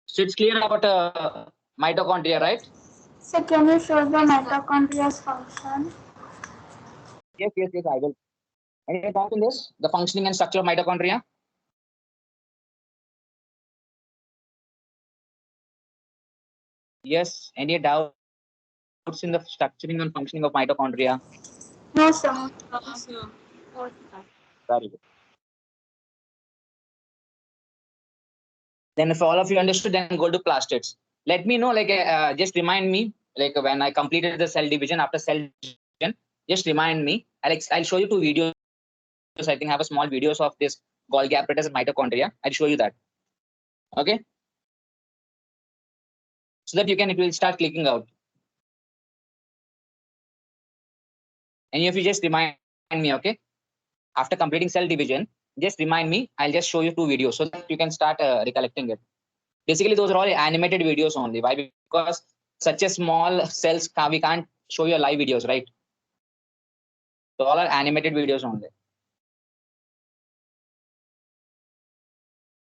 So it's clear about mitochondria, right? So can you show the mitochondria's function? Yes, I will. Any doubt in this? The functioning and structure of mitochondria? Yes. Any doubts in the structuring and functioning of mitochondria? No, sir. Very good. Then if all of you understood, then go to plastids. Let me know, like, just remind me, like when I completed the cell division, after cell division, just remind me. I'll show you 2 videos. I think I have a small videos of this Golgi apparatus and mitochondria. I'll show you that. Okay. So that it will start clicking out. And if you just remind me, okay, after completing cell division, just remind me. I'll just show you 2 videos so that you can start recollecting it. Basically, those are all animated videos only. Why? Because such a small cells, we can't show you live videos, right? So all are animated videos only.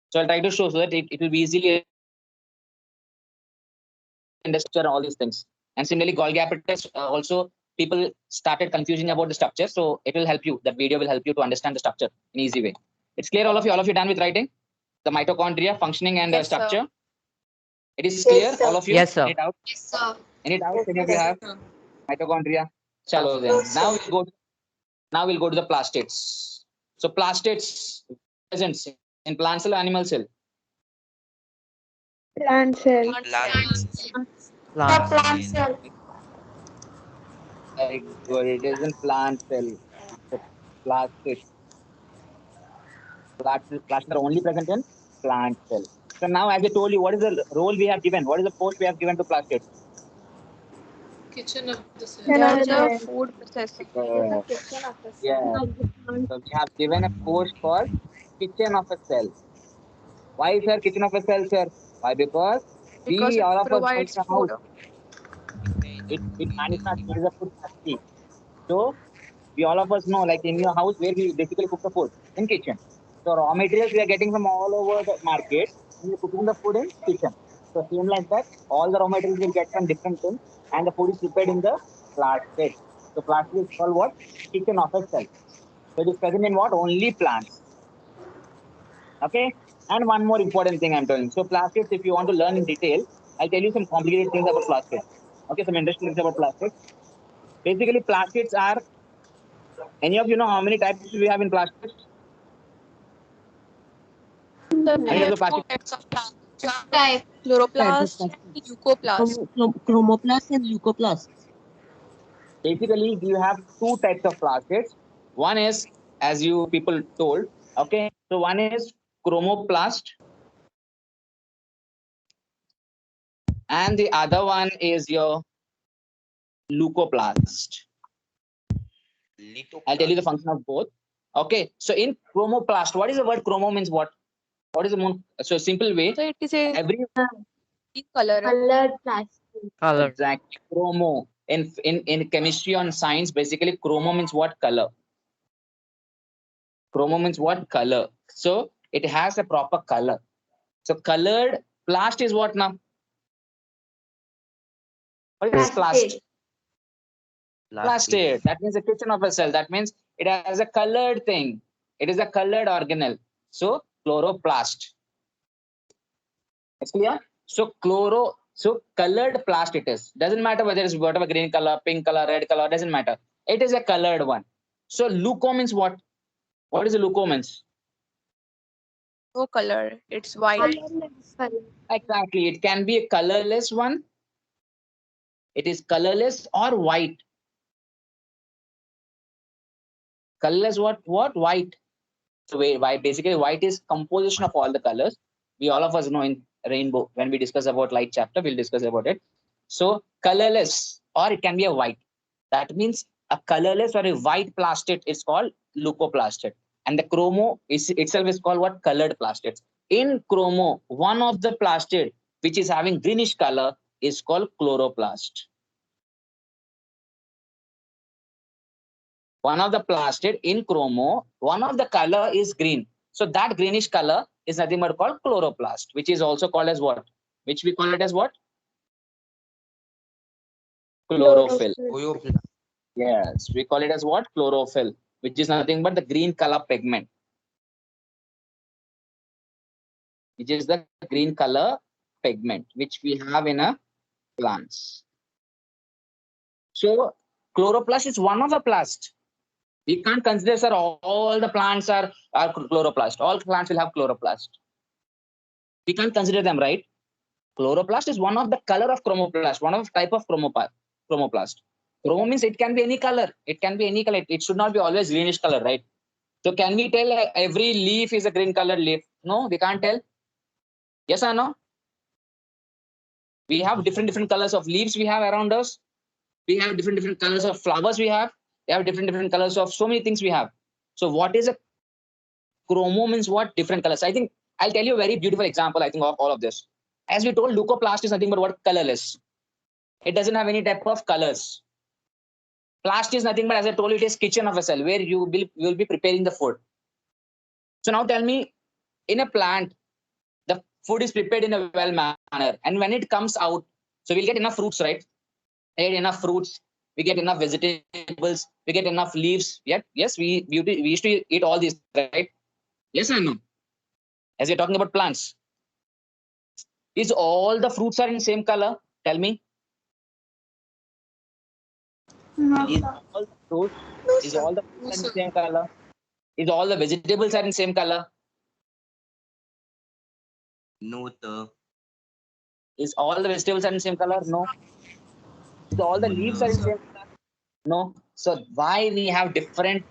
So I'll try to show so that it will be easily understood all these things. And similarly, Golgi apparatus also people started confusing about the structure. So it will help you. That video will help you to understand the structure in easy way. It's clear, all of you. All of you done with writing the mitochondria functioning and Yes, sir. structure. It is clear, all of you. Yes, sir. Any doubt? Any doubt? Any of you have mitochondria? Chalo then. Now we'll go to the plastids. So plastids presents in plant cell or animal cell? Plant cell. Plant. Cell. Very good. It is in plant cell. So plastids. Plastids are only present in plant cell. So now, as I told you, what is the role we have given? What is the post we have given to plastids? They are the food processing. Yeah. So we have given a post called kitchen of a cell. Why, sir, kitchen of a cell, sir? Why? Because Because we it all of us know in provides a food. house. It manufactures the food factory. So we all of us know, like in your house where we basically cook the food in kitchen. So raw materials we are getting from all over the market, and we're cooking the food in kitchen. So same like that, all the raw materials will get from different things, and the food is prepared in the plastic. So plastic is called what? Kitchen of a cell. So it is present in what? Only plants. Okay. And one more important thing I'm telling. So plastics, if you want to learn in detail, I'll tell you some complicated things about plastics. Okay, some interesting things about plastics. Basically, plastics are, any of you know how many types we have in plastics? So Any we of the have plastic? 2 types of plants. Chloroplast and leucoplast. Chromoplast and leucoplast. Basically, we have 2 types of plastics. One is, as you people told, okay. So one is chromoplast, and the other one is your leucoplast. I'll tell you the function of both. Okay. So in chromoplast, what is the word chromo means what? What is the moon? So simple way, So it is a every color. Colored plastic. Color. exactly chromo in chemistry and science, basically chromo means what? Color. Chromo means what? Color. So it has a proper color. So colored plast is what now? What is plast? Plastid. That means the kitchen of a cell. That means it has a colored thing. It is a colored organelle. So chloroplast. It's clear? So colored plast it is. Doesn't matter whether it's whatever green color, pink color, red color, doesn't matter. It is a colored one. So leuco means what? What is a leuco means? No color. It's white. Exactly. It can be a colorless one. It is colorless or white. Colorless what? What? White. So white, basically white is composition of all the colors. We all of us know in rainbow, when we discuss about light chapter, we'll discuss about it. So colorless, or it can be a white. That means a colorless or a white plastid is called leucoplastid. And the chromo is itself is called what? Colored plastids. In chromo, one of the plastid which is having greenish color is called chloroplast. One of the plastid in chromo, one of the color is green. So that greenish color is nothing but called chloroplast, which is also called as what? Which we call it as what? Chlorophyll. Yes, we call it as what? Chlorophyll, which is nothing but the green color pigment. Which is the green color pigment, which we have in a plants. So chloroplast is one of the plast. We can't consider, sir, all the plants are chloroplast. All plants will have chloroplast. We can't consider them, right? Chloroplast is one of the color of chromoplast, one of the type of chromoplast. Chromo means it can be any color. It can be any color. It should not be always greenish color, right? So can we tell every leaf is a green colored leaf? No, we can't tell. Yes or no? We have different colors of leaves we have around us. We have different colors of flowers we have. We have different colors of so many things we have. So what is a chromo means what? Different colors. I think I'll tell you a very beautiful example, I think, of all of this. As we told, leucoplast is nothing but what? Colorless. It doesn't have any type of colors. Plast is nothing but, as I told you, it is kitchen of a cell where you will be preparing the food. So now tell me, in a plant, the food is prepared in a well manner, and when it comes out, so we'll get enough fruits, right? We get enough fruits, we get enough vegetables, we get enough leaves. Yet, yes, we used to eat all these, right? Yes or no? As we're talking about plants, is all the fruits are in same color? Tell me. Is all the fruits, is all the fruits are in same color? Is all the vegetables are in same color? No, sir. Is all the vegetables are in same color? No. Is all the No, leaves sir. are in same color? No. So why we have different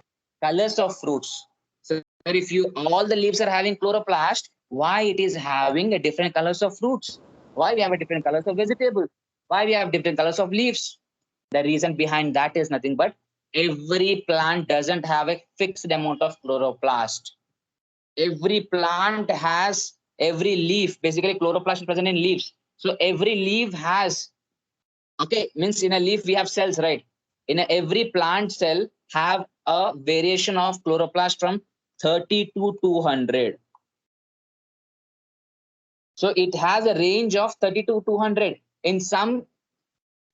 colors of fruits? So if you all the leaves are having chloroplast, why it is having a different colors of fruits? Why we have a different colors of vegetables? Why we have different colors of leaves? The reason behind that is nothing but every plant doesn't have a fixed amount of chloroplast. Every plant has, every leaf, basically chloroplast is present in leaves. So every leaf has, okay, means in a leaf we have cells, right? In every plant cell have a variation of chloroplast from 30 to 200. So it has a range of 30 to 200. In some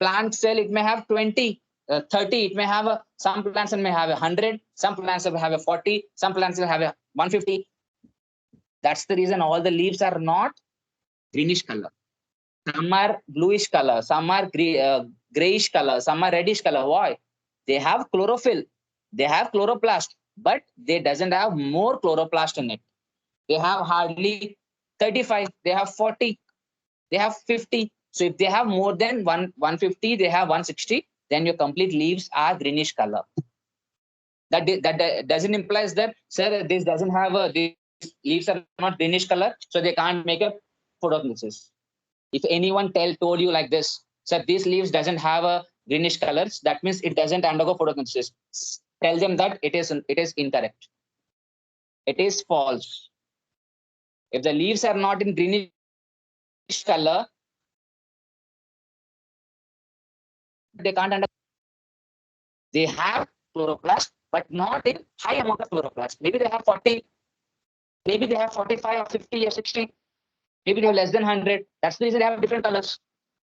plant cell, it may have 20, 30. It may have some plants may have 100. Some plants will have a 40. Some plants will have a 150. That's the reason all the leaves are not greenish color. Some are bluish color. Some are grayish color. Some are reddish color. Why? They have chlorophyll. They have chloroplast, but they doesn't have more chloroplast in it. They have hardly 35. They have 40. They have 50. So if they have more than 150, they have 160, then your complete leaves are greenish color. That doesn't imply that, sir, this doesn't have these leaves are not greenish color, so they can't make a photosynthesis. If anyone told you like this, sir, these leaves doesn't have a greenish colors, that means it doesn't undergo photosynthesis. Tell them that it is incorrect. It is false. If the leaves are not in greenish color, they can't undergo. They have chloroplast, but not in high amount of chloroplast. Maybe they have 40, maybe they have 45 or 50 or 60, maybe they have less than 100. That's the reason they have different colors.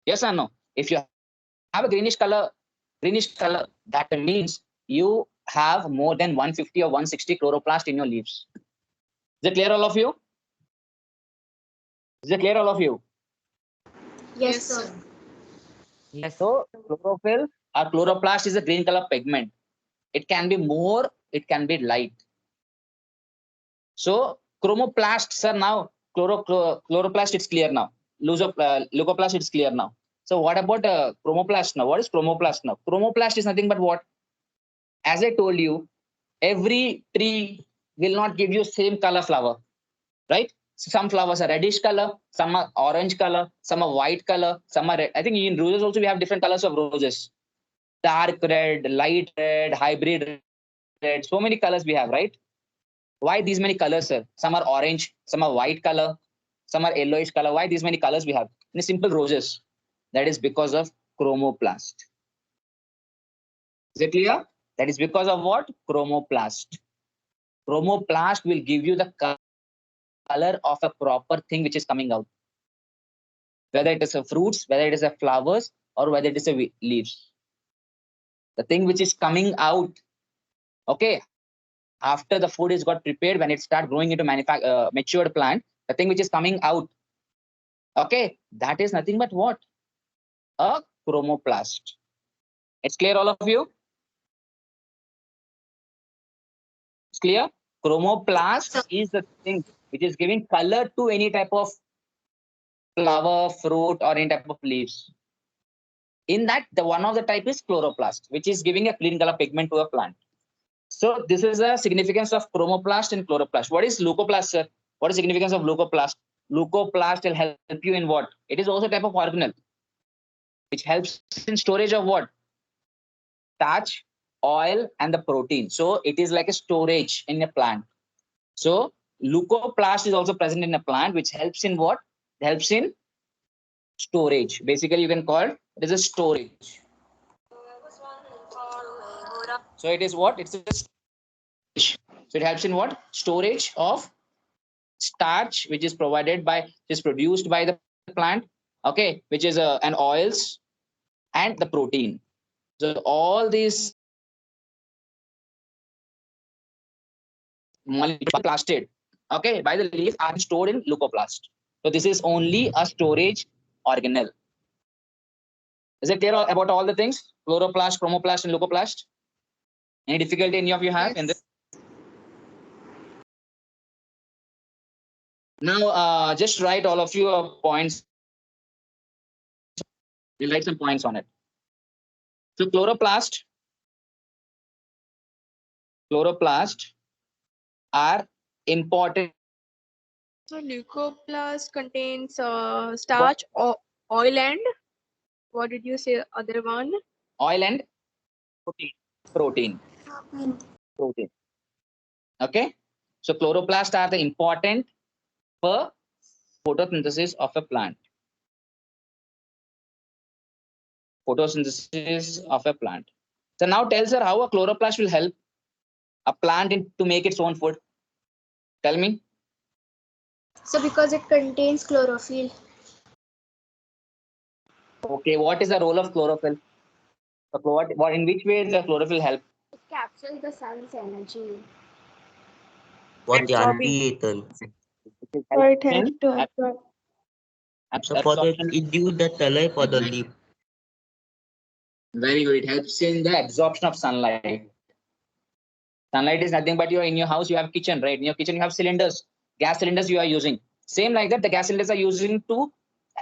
Yes or no? If you have a greenish color, that means you have more than 150 or 160 chloroplast in your leaves. Is it clear, all of you? Is it clear, all of you? Yes, sir. Yes. So chlorophyll or chloroplast is a green color pigment. It can be more, it can be light. So Chromoplast, sir. Now chloroplast, it's clear now. Leucoplast, it's clear now. So what about chromoplast now? What is chromoplast now? Chromoplast is nothing but what? As I told you, every tree will not give you same color flower, right? Some flowers are reddish color, some are orange color, some are white color, some are red. I think in roses also we have different colors of roses. Dark red, light red, hybrid red. So many colors we have, right? Why these many colors, sir? Some are orange, some are white color, some are yellowish color. Why these many colors we have? In a simple roses. That is because of chromoplast. Is it clear? That is because of what? Chromoplast. Chromoplast will give you the color of a proper thing which is coming out. Whether it is a fruits, whether it is a flowers, or whether it is a leaves. The thing which is coming out, okay, after the food is got prepared, when it start growing into matured plant, the thing which is coming out, okay, that is nothing but what? A chromoplast. It's clear, all of you? It's clear? Chromoplast is the thing which is giving color to any type of flower, fruit, or any type of leaves. In that, the one of the type is chloroplast, which is giving a clean color pigment to a plant. So this is the significance of chromoplast and chloroplast. What is leucoplast, sir? What is the significance of leucoplast? Leucoplast will help you in what? It is also a type of organelle, which helps in storage of what? Starch, oil, and the protein. So it is like a storage in a plant. So leucoplast is also present in a plant, which helps in what? It helps in storage. Basically, you can call it as a storage. So it is what? It's a storage. So it helps in what? Storage of starch, which is provided by, is produced by the plant, okay, which is an oils and the protein. So all these molecules plasted, okay, by the leaf are stored in leucoplast. So this is only a storage organelle. Is it clear about all the things? Chloroplast, chromoplast, and leucoplast? Any difficulty any of you have in this? Now, just write all of you points. We'll write some points on it. So chloroplast are important. So leucoplast contains starch, oil, and what did you say? Other one? Oil and protein. Okay. So chloroplast are the important for photosynthesis of a plant. Photosynthesis of a plant. So now tells her how a chloroplast will help a plant to make its own food. Tell me. So because it contains chlorophyll. Okay, what is the role of chlorophyll? What in which way does chlorophyll help? It captures the sun's energy. For the Absorbing. uneaten. So it helps to absorb. So for that, it gives the color for the leaf. Very good. It helps in the absorption of sunlight. Sunlight is nothing but in your house, you have kitchen, right? In your kitchen, you have cylinders, gas cylinders you are using. Same like that, the gas cylinders are using to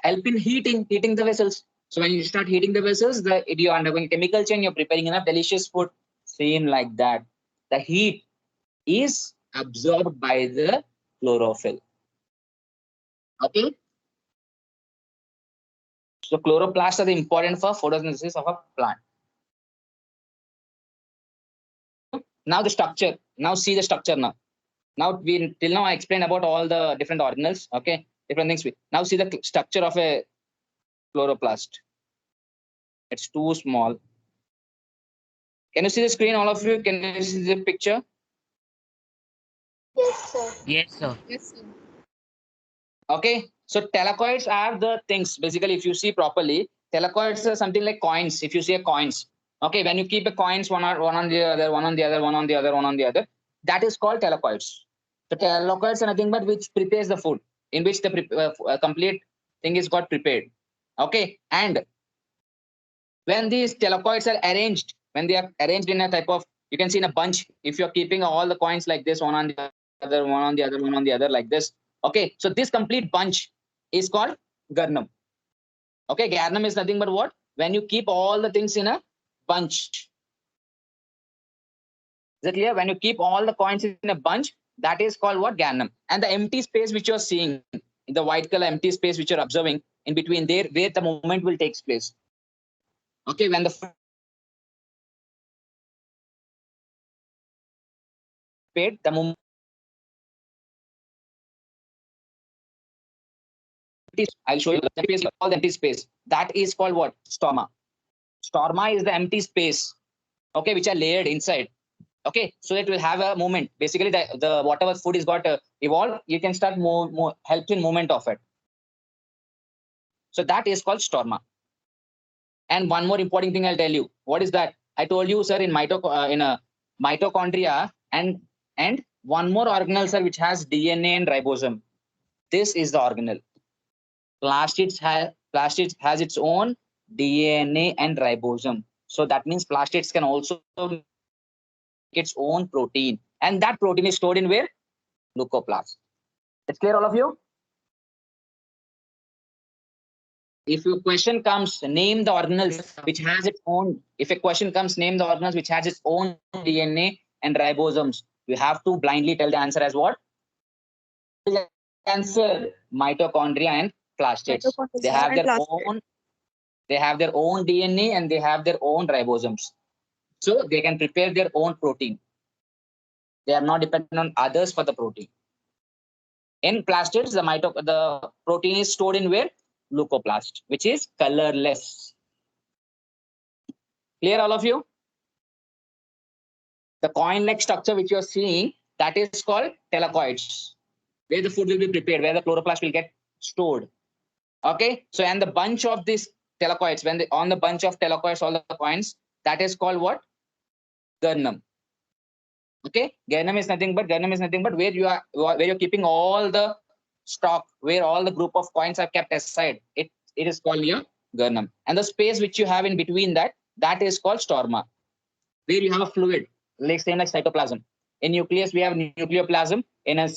help in heating the vessels. So when you start heating the vessels, you're undergoing chemical change, you're preparing enough delicious food. Same like that. The heat is absorbed by the chlorophyll. Okay. So chloroplasts are important for photosynthesis of a plant. Now the structure. Now see the structure now. Now till now I explained about all the different organelles. Okay, different things. Now see the structure of a chloroplast. It's too small. Can you see the screen, all of you? Can you see the picture? Yes, sir. Yes, sir. Yes, sir. Okay, so thylakoids are the things. Basically, if you see properly, thylakoids are something like coins. If you see a coins, okay, when you keep a coins one on the other, one on the other, one on the other, one on the other, that is called thylakoids. So thylakoids are nothing but which prepares the food, in which the complete thing is got prepared. Okay, and when these thylakoids are arranged, when they are arranged in a type of, you can see in a bunch, if you're keeping all the coins like this one on the other, one on the other, one on the other, like this. Okay, so this complete bunch is called garnam. Okay, garnam is nothing but what? When you keep all the things in a bunch. Is it clear? When you keep all the coins in a bunch, that is called what? Garnam. And the empty space which you're seeing, in the white color empty space which you're observing in between there, where the movement will take place. Okay, when the paid, the movement, I'll show you the space, all the empty space. That is called what? Storma. Storma is the empty space, okay, which are layered inside. Okay, so it will have a movement. Basically, the whatever food is got evolved, you can start more help in movement of it. So that is called storma. And one more important thing I'll tell you. What is that? I told you, sir, in mitochondria and one more organelle, sir, which has DNA and ribosome. This is the organelle. Plastids has its own DNA and ribosome. So that means plastids can also make its own protein. And that protein is stored in where? Leucoplast. It's clear, all of you? If your question comes, name the organelles which has its own. If a question comes, name the organelles which has its own DNA and ribosomes. You have to blindly tell the answer as what? Answer: mitochondria and plastids. They have their own. They have their own DNA and they have their own ribosomes. So they can prepare their own protein. They are not dependent on others for the protein. In plastids, the protein is stored in where? Leucoplast, which is colorless. Clear, all of you? The coin-like structure which you're seeing, that is called thylakoids, where the food will be prepared, where the chloroplast will get stored. Okay, so and the bunch of these thylakoids, when on the bunch of thylakoids, all the coins, that is called what? Garnam. Okay, garnam is nothing but where you're keeping all the stock, where all the group of coins are kept aside. It is called your garnam. And the space which you have in between that is called storma, where you have a fluid, like same like cytoplasm. In nucleus, we have nucleoplasm. In a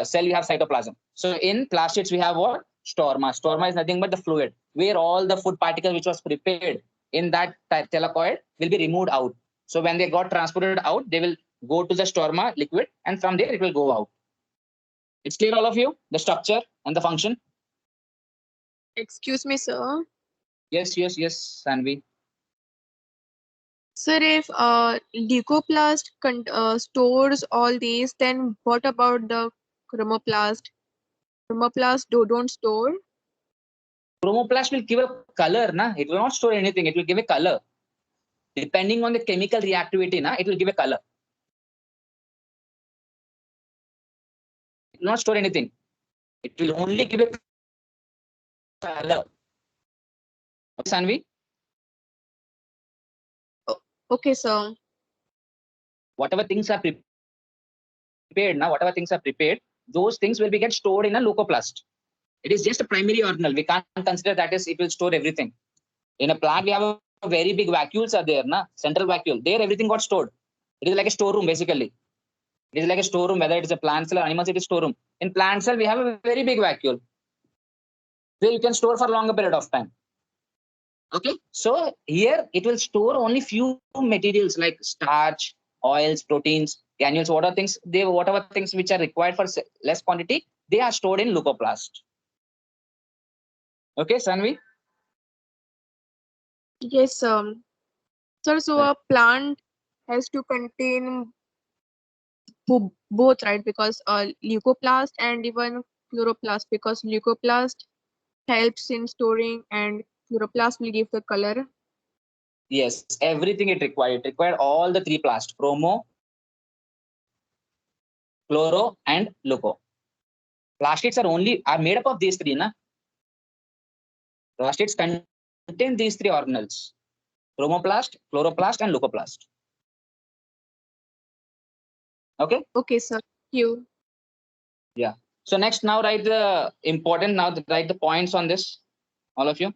cell, you have cytoplasm. So in plastids, we have what? Storma. Storma is nothing but the fluid, where all the food particles which was prepared in that thylakoid will be removed out. So when they got transported out, they will go to the storma liquid, and from there it will go out. It's clear, all of you, the structure and the function? Excuse me, sir. Yes, Sanvi. Sir, if leucoplast stores all these, then what about the chromoplast? Chromoplast don't store. Chromoplast will give a color, na? It will not store anything. It will give a color. Depending on the chemical reactivity, na, it will give a color. It will not store anything. It will only give a color. Okay, Sanvi? Okay, sir. Whatever things are prepared now, those things will be get stored in a leucoplast. It is just a primary organelle. We can't consider that as it will store everything. In a plant, we have a very big vacuoles are there, na? Central vacuole. There, everything got stored. It is like a storeroom, basically. It is like a storeroom, whether it is a plant cell or animal cell, it is storeroom. In plant cell, we have a very big vacuole, where you can store for longer period of time. Okay, so here it will store only few materials like starch, oils, proteins, granules, whatever things which are required for less quantity, they are stored in leucoplast. Okay, Sanvi? Yes, sir. Sir, so a plant has to contain both, right? Because leucoplast and even chloroplast, because leucoplast helps in storing and chloroplast will give the color. Yes, everything it required. It required all the three plast: chromo, chloro, and leuco. Plastids are made up of these three, na? Plastids contain these three organelles: chromoplast, chloroplast, and leucoplast. Okay. Okay, sir. Thank you. Yeah. So next, now write the important. Now write the points on this, all of you.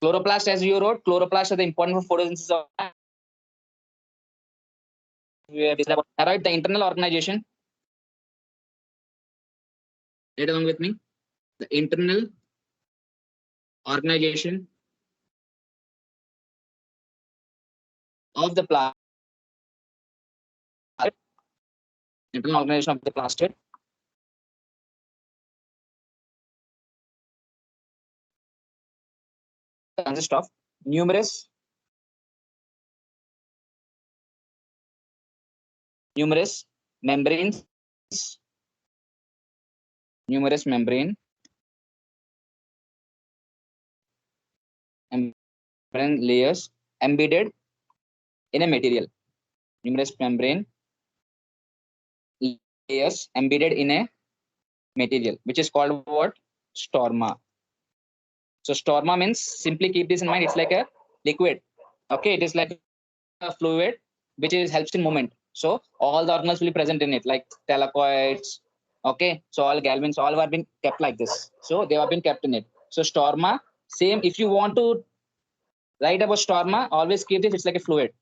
Chloroplast, as you wrote, chloroplast are the important for photosynthesis of Write the internal organization. Read along with me. The internal organization of the plastid. Internal organization of the plastid. Consists of numerous membranes, membrane layers embedded in a material. Numerous membrane layers embedded in a material, which is called what? Stroma. So stroma means, simply keep this in mind, it's like a liquid. Okay, it is like a fluid which is helps in movement. So all the organelles will be present in it, like thylakoids. Okay, so all galvins, all have been kept like this. So they have been kept in it. So stroma, same. If you want to write about stroma, always keep this. It's like a fluid.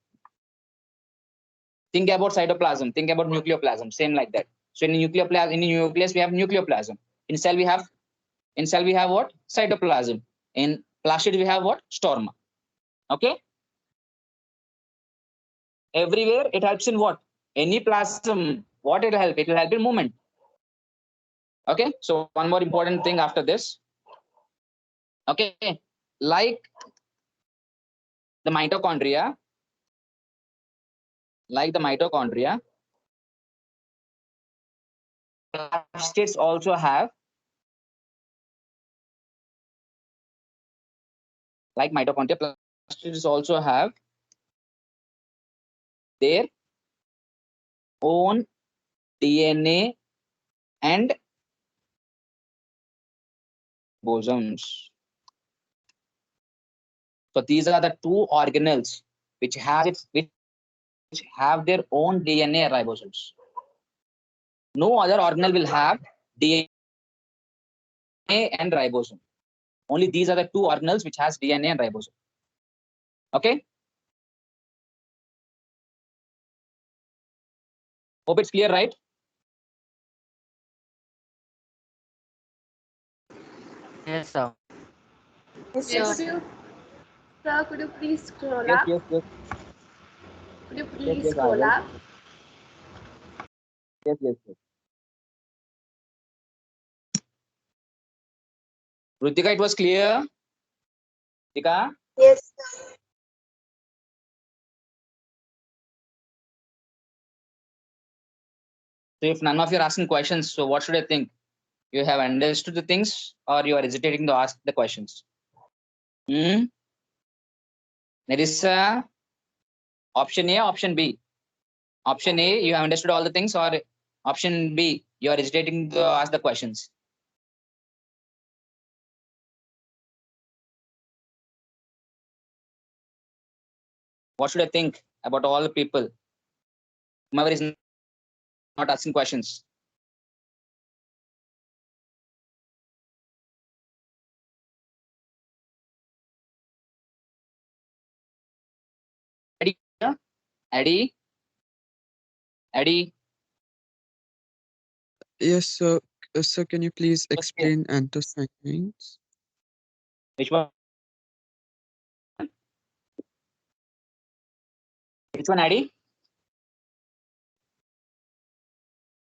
Think about cytoplasm. Think about nucleoplasm. Same like that. So in nucleoplasm, in the nucleus we have nucleoplasm. In cell we have what? Cytoplasm. In plastid we have what? Stroma. Okay. Everywhere it helps in what? Any plasm. What it will help? It will help in movement. Okay. So one more important thing after this. Okay. Like the mitochondria. Plastids also have, like mitochondria, plastids also have their own DNA and ribosomes. So these are the two organelles which have their own DNA and ribosomes. No other organelle will have DNA and ribosome. Only these are the two organelles which has DNA and ribosome. Okay. Hope it's clear, right? Yes, sir. Yes, Sir, sir. could you please scroll Yes, up? yes, yes. Could you Yes, please yes, I scroll will. up? Yes, yes, yes. Rutika, it was clear. Rutika, Yes. so if none of you are asking questions, so what should I think? You have understood the things, or you are hesitating to ask the questions? Nerissa, option A, option B. Option A, you have understood all the things, or option B, you are hesitating to ask the questions. What should I think about all the people? Whoever is not asking questions. Eddie, Eddie. Yes, sir. Sir, can you please Okay. explain anthocyanins? Which one? Which one, Eddie?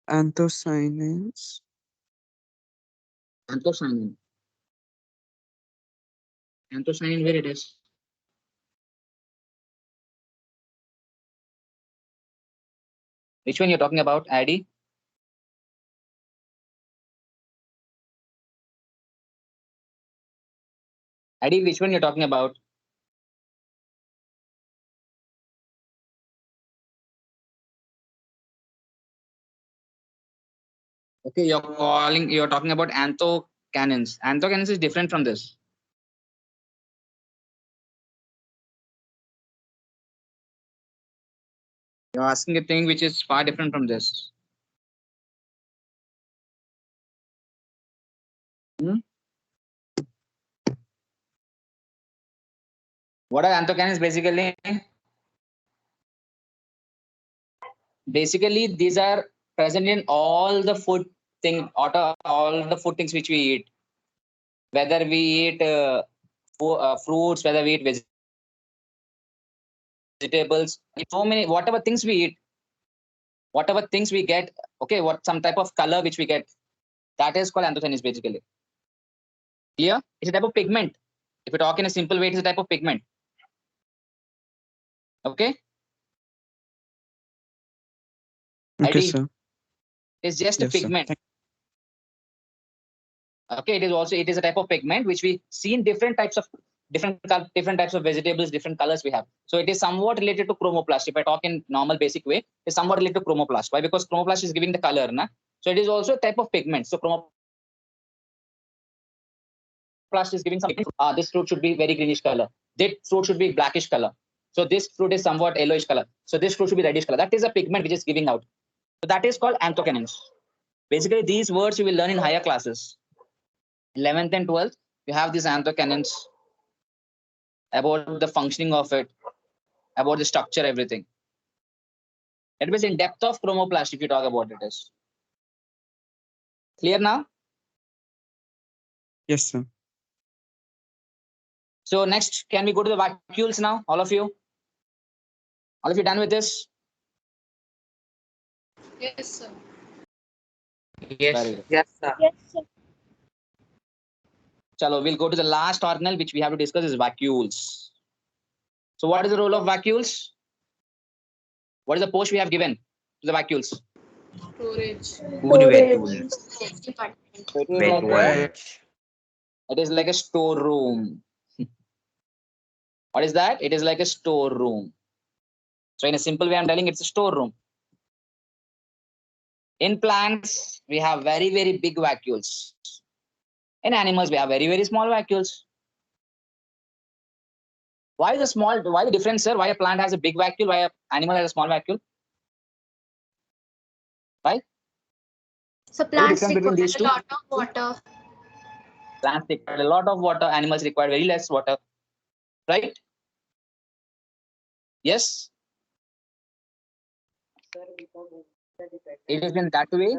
Anthocyanins. Anthocyanin. Anthocyanin, where it is? Which one you're talking about, Eddie? Eddie, which one you're talking about? Okay, you're talking about anthocyanins. Anthocyanins is different from this. You're asking a thing which is far different from this. What are anthocyanins basically? basically these are present in all the food all the food things which we eat, whether we eat fruits, whether we eat vegetables, so many, whatever things we eat, whatever things we get, okay, what some type of color which we get, that is called anthocyanins basically. Clear? It's a type of pigment. If we talk in a simple way, it's a type of pigment. Okay. Okay, ID sir. is just a Yes, sir. pigment. Okay, it is a type of pigment which we see in different types of vegetables, different colors we have. So it is somewhat related to chromoplast. If I talk in normal basic way, it's somewhat related to chromoplast. Why? Because chromoplast is giving the color, na? So it is also a type of pigment. So chromoplast is giving some. This fruit should be very greenish color. This fruit should be blackish color. So this fruit is somewhat yellowish color. So this fruit should be reddish color. That is a pigment which is giving out. So that is called anthocyanins. Basically, these words you will learn in higher classes. 11th and 12th, you have these anthocyanins, about the functioning of it, about the structure, everything. It was in depth of chromoplast if you talk about it is. Clear now? Yes, sir. So next, can we go to the vacuoles now, all of you? All of you done with this? Yes, sir. Yes. Very good. Yes, sir. Yes, sir. Chalo, we'll go to the last organelle which we have to discuss is vacuoles. So what is the role of vacuoles? What is the post we have given to the vacuoles? Storage. It is like a storeroom. What is that? It is like a storeroom. So in a simple way, I'm telling it's a storeroom. In plants, we have very, very big vacuoles. In animals, we have very, very small vacuoles. Why the difference, sir? Why a plant has a big vacuole? Why an animal has a small vacuole? Why? So What is plants the difference between require these a two? lot of water. Plants require a lot of water, animals require very less water. Right? Yes? It is in that way.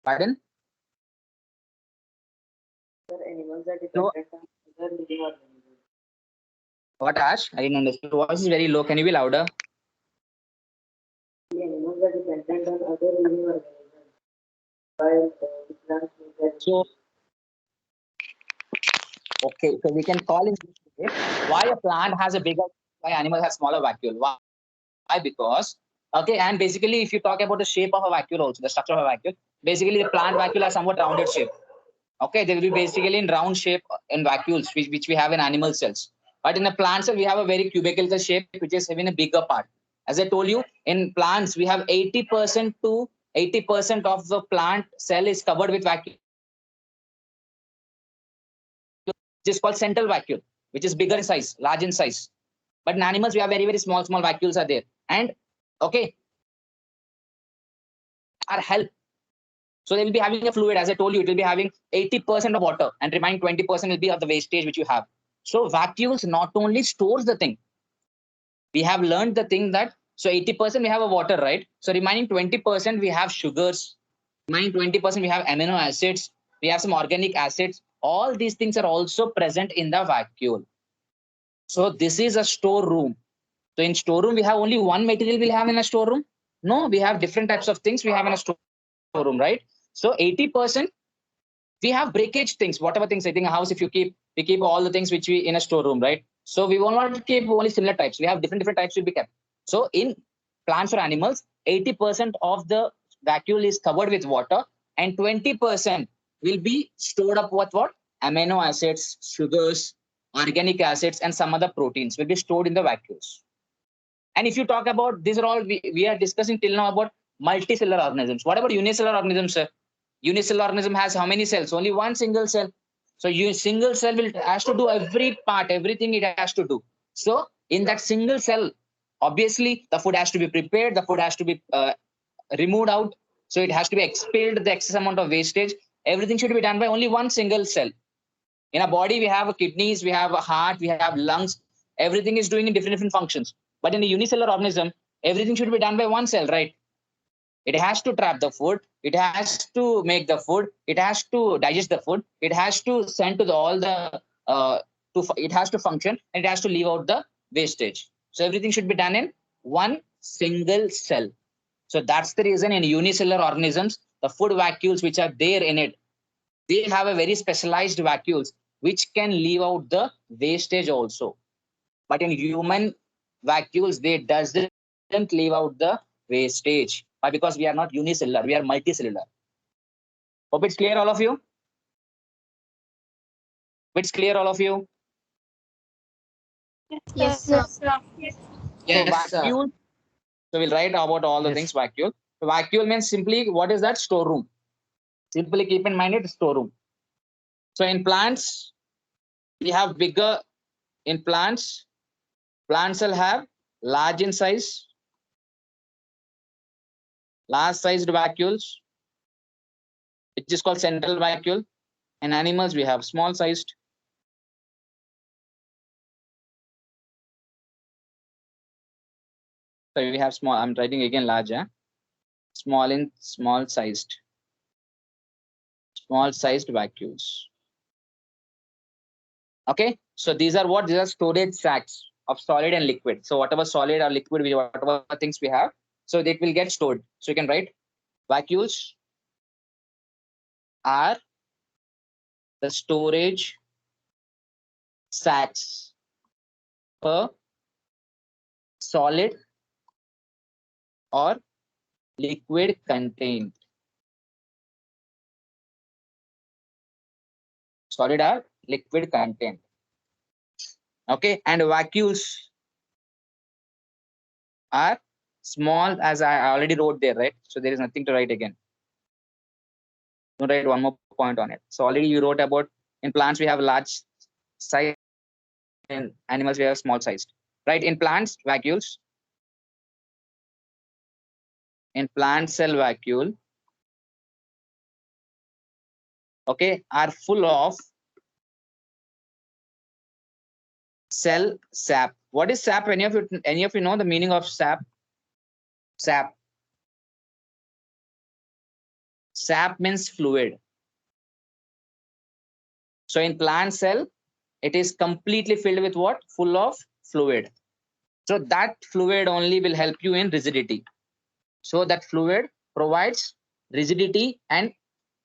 Pardon? So, what, Ash? I didn't understand. Your voice is very low. Can you be louder? So, okay, so we can call it why a plant has a bigger, why animal has smaller vacuole. Why? Because, okay, and basically, if you talk about the shape of a vacuole also, the structure of a vacuole, basically the plant vacuole has somewhat rounded shape. Okay, they will be basically in round shape in vacuoles, which we have in animal cells. But in a plant cell, we have a very cubical shape, which is having a bigger part. As I told you, in plants, we have 80% to 80% of the plant cell is covered with vacuole, which is called central vacuole, which is bigger in size, large in size. But in animals, we have very, very small vacuoles are there. And okay, are help. So they will be having a fluid, as I told you, it will be having 80% of water and remaining 20% will be of the wastage which you have. So vacuoles not only stores the thing, we have learned the thing that, so 80% we have a water, right? So remaining 20% we have sugars, remaining 20% we have amino acids, we have some organic acids. All these things are also present in the vacuole. So this is a storeroom. So in storeroom, we have only one material we'll have in a storeroom. No, we have different types of things we have in a storeroom, right? So 80% we have breakage things, whatever things I think a house, if you we keep all the things which we in a storeroom, right? So we won't want to keep only similar types. We have different types will be kept. So in plants or animals, 80% of the vacuole is covered with water and 20% will be stored up with what? Amino acids, sugars, organic acids, and some other proteins will be stored in the vacuoles. And if you talk about, these are all we are discussing till now about multicellular organisms. What about unicellular organisms, sir? Unicellular organism has how many cells? Only one single cell. So single cell has to do every part, everything it has to do. So in that single cell, obviously the food has to be prepared, the food has to be removed out. So it has to be expelled, the excess amount of wastage. Everything should be done by only one single cell. In a body, we have kidneys, we have a heart, we have lungs. Everything is doing in different functions. But in a unicellular organism, everything should be done by one cell, right? It has to trap the food. It has to make the food. It has to digest the food. It has to send to all the it has to function, and it has to leave out the wastage. So everything should be done in one single cell. So that's the reason in unicellular organisms, the food vacuoles which are there in it, they have a very specialized vacuoles which can leave out the wastage also. But in human vacuoles, they doesn't leave out the wastage. Why? Because we are not unicellular, we are multicellular. Hope it's clear, all of you. It's clear, all of you. Yes, sir. Yes, so sir. vacuole. So we'll write about all the Yes. things vacuole. So vacuole means simply what is that? Storeroom. Simply keep in mind it, storeroom. So in plants, we have bigger. In plants will have large in size, large sized vacuoles, which is called central vacuole. In animals, we have small sized. So we have small. I'm writing again large, small in small sized vacuoles. Okay, so these are what? These are storage sacks of solid and liquid. So whatever solid or liquid, whatever things we have, so it will get stored. So you can write vacuoles are the storage sacks for solid or liquid contained. Solid or liquid content. Okay, and vacuoles are small, as I already wrote there, right? So there is nothing to write again. Don't write one more point on it. So already you wrote about in plants we have large size, in animals we have small sized, right? In plants, vacuoles, in plant cell vacuole, okay, are full of cell sap. What is sap? Any of you know the meaning of sap? Sap. Sap means fluid. So in plant cell, it is completely filled with what? Full of fluid. So that fluid only will help you in rigidity. So that fluid provides rigidity and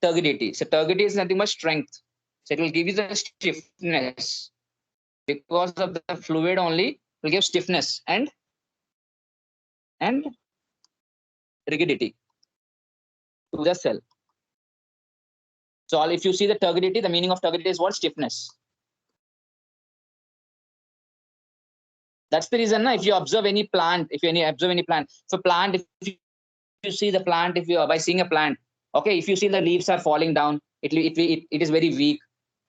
turgidity. So turgidity is nothing but strength. So it will give you the stiffness. Because of the fluid only will give stiffness and rigidity to the cell. So if you see the turgidity, the meaning of turgidity is what? Stiffness. That's the reason if you observe any plant, so plant, if you see the plant, if you by seeing a plant, okay, if you see the leaves are falling down, it is very weak.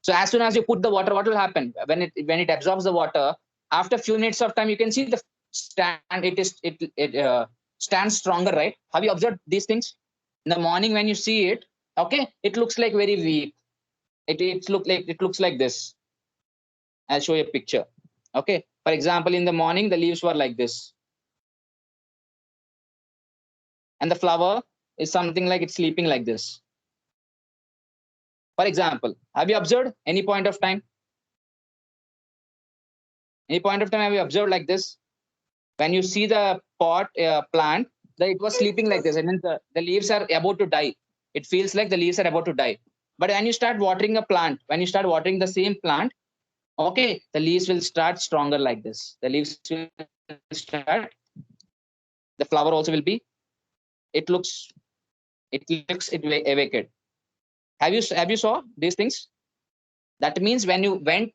So as soon as you put the water, what will happen when it absorbs the water? After a few minutes of time, you can see the stand. It stands stronger, right? Have you observed these things? In the morning when you see it, okay, it looks like very weak. It looks like this. I'll show you a picture. Okay, for example, in the morning the leaves were like this, and the flower is something like it's sleeping like this. For example, have you observed any point of time? Any point of time have you observed like this? When you see the pot plant, it was sleeping like this. I mean, the leaves are about to die. It feels like the leaves are about to die. But when you start watering a plant, when you start watering the same plant, okay, the leaves will start stronger like this. The leaves will start. The flower also will be. It looks awakened. Have you saw these things? That means when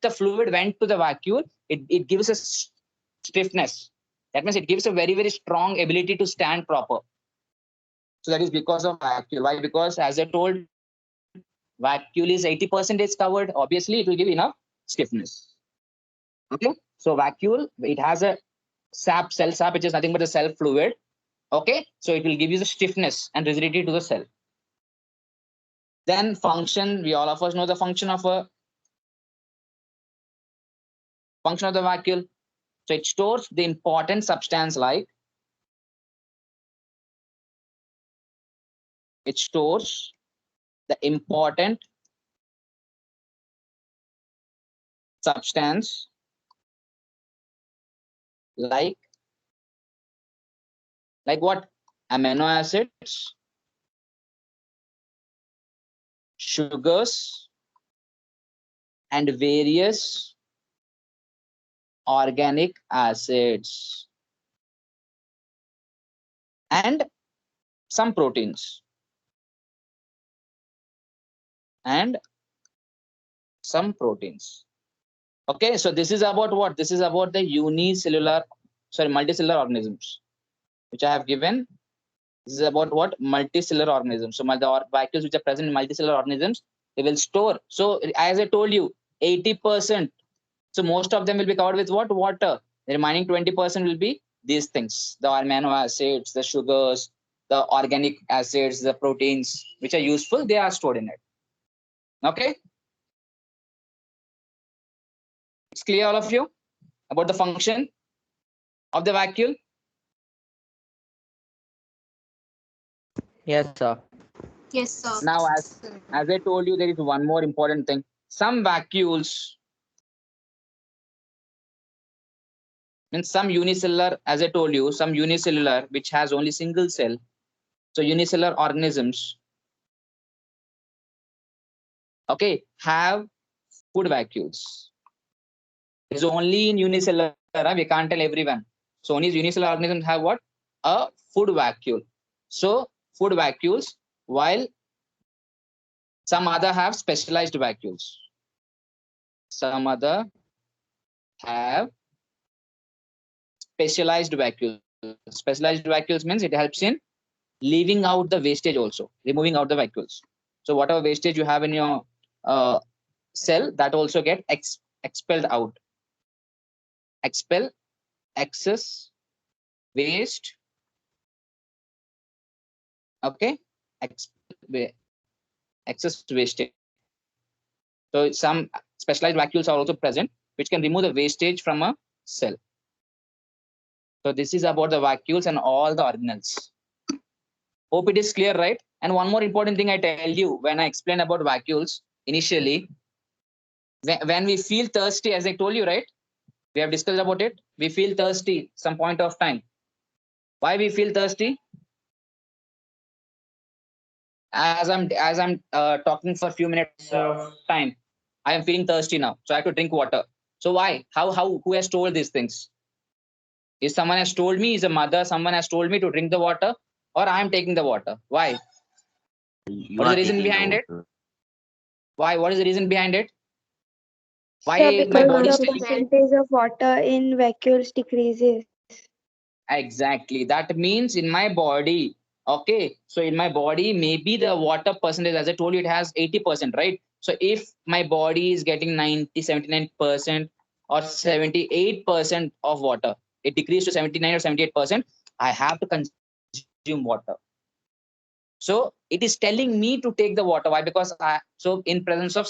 the fluid went to the vacuole, it gives a stiffness. That means it gives a very, very strong ability to stand proper. So that is because of vacuole. Why? Because as I told, vacuole is 80% covered. Obviously, it will give enough stiffness. Okay. So vacuole, it has a sap, cell sap, which is nothing but a cell fluid. Okay. So it will give you the stiffness and rigidity to the cell. Then function, we all of us know the function of the vacuole. So it stores the important substance like it stores the important substance like what? Amino acids, sugars, and various organic acids and some proteins Okay, so this is about what? This is about the multicellular organisms, which I have given. This is about what? Multicellular organisms. So the vacuoles which are present in multicellular organisms, they will store. So as I told you, 80%. So most of them will be covered with what? Water. The remaining 20% will be these things: the amino acids, the sugars, the organic acids, the proteins, which are useful. They are stored in it. Okay. It's clear, all of you, about the function of the vacuole? Yes, sir. Yes, sir. Now, as I told you, there is one more important thing. Some vacuoles, means some unicellular, as I told you, some unicellular which has only single cell. So unicellular organisms, okay, have food vacuoles. It's only in unicellular. We can't tell everyone. So only unicellular organisms have what? A food vacuole. So food vacuoles, while some other have specialized vacuoles. Some other have specialized vacuoles. Specialized vacuoles means it helps in leaving out the wastage also, removing out the vacuoles. So whatever wastage you have in your cell, that also get expelled out. Expel excess waste. Okay, excess wastage. So some specialized vacuoles are also present, which can remove the wastage from a cell. So this is about the vacuoles and all the organelles. Hope it is clear, right? And one more important thing I tell you when I explain about vacuoles initially, when we feel thirsty, as I told you, right? We have discussed about it. We feel thirsty some point of time. Why we feel thirsty? As I'm talking for a few minutes of time, I am feeling thirsty now, so I have to drink water. So why? How? Who has told these things? Is someone has told me? Is a mother? Someone has told me to drink the water, or I am taking the water? Why? What is the reason behind it? Why? What is the reason behind it? Why Sir, my because body the still percentage of water in vacuoles decreases. Exactly. That means in my body, okay. So in my body, maybe the water percentage, as I told you, it has 80%, right? So if my body is getting 90, 79% or 78% of water, it decreased to 79 or 78%, I have to consume water. So it is telling me to take the water. Why? Because so in presence of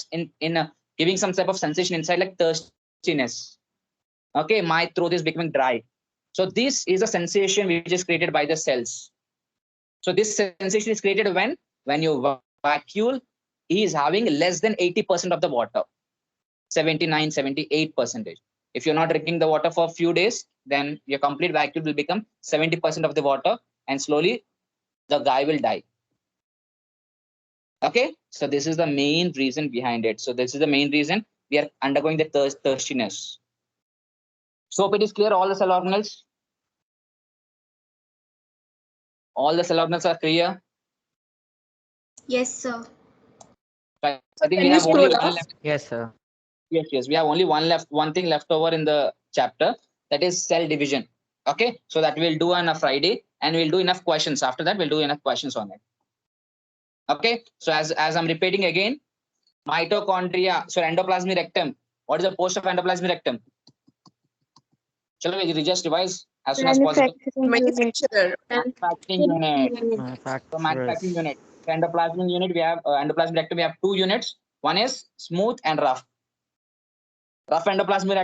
giving some type of sensation inside, like thirstiness. Okay, my throat is becoming dry. So this is a sensation which is created by the cells. So this sensation is created when your vacuole is having less than 80% of the water, 79, 78%. If you're not drinking the water for a few days, then your complete vacuole will become 70% of the water, and slowly the guy will die. Okay, so this is the main reason behind it. So this is the main reason we are undergoing the thirstiness. So hope it is clear, all the cell organelles. All the cell organelles are clear. Yes, sir. I think we have only one left. Yes, sir. Yes, we have only one thing left over in the chapter, that is cell division. Okay, so that we'll do on a Friday, and we'll do enough questions. After that, we'll do enough questions on it. Okay, so as I'm repeating again, mitochondria, so endoplasmic rectum. What is the post of endoplasmic rectum? Shall we just revise as soon as possible? Manufacturer. Manufacturing unit. So Manufacturers. manufacturing unit. So endoplasmic unit, we have endoplasmic rectum. We have two units. One is smooth and rough. Rough endoplasmic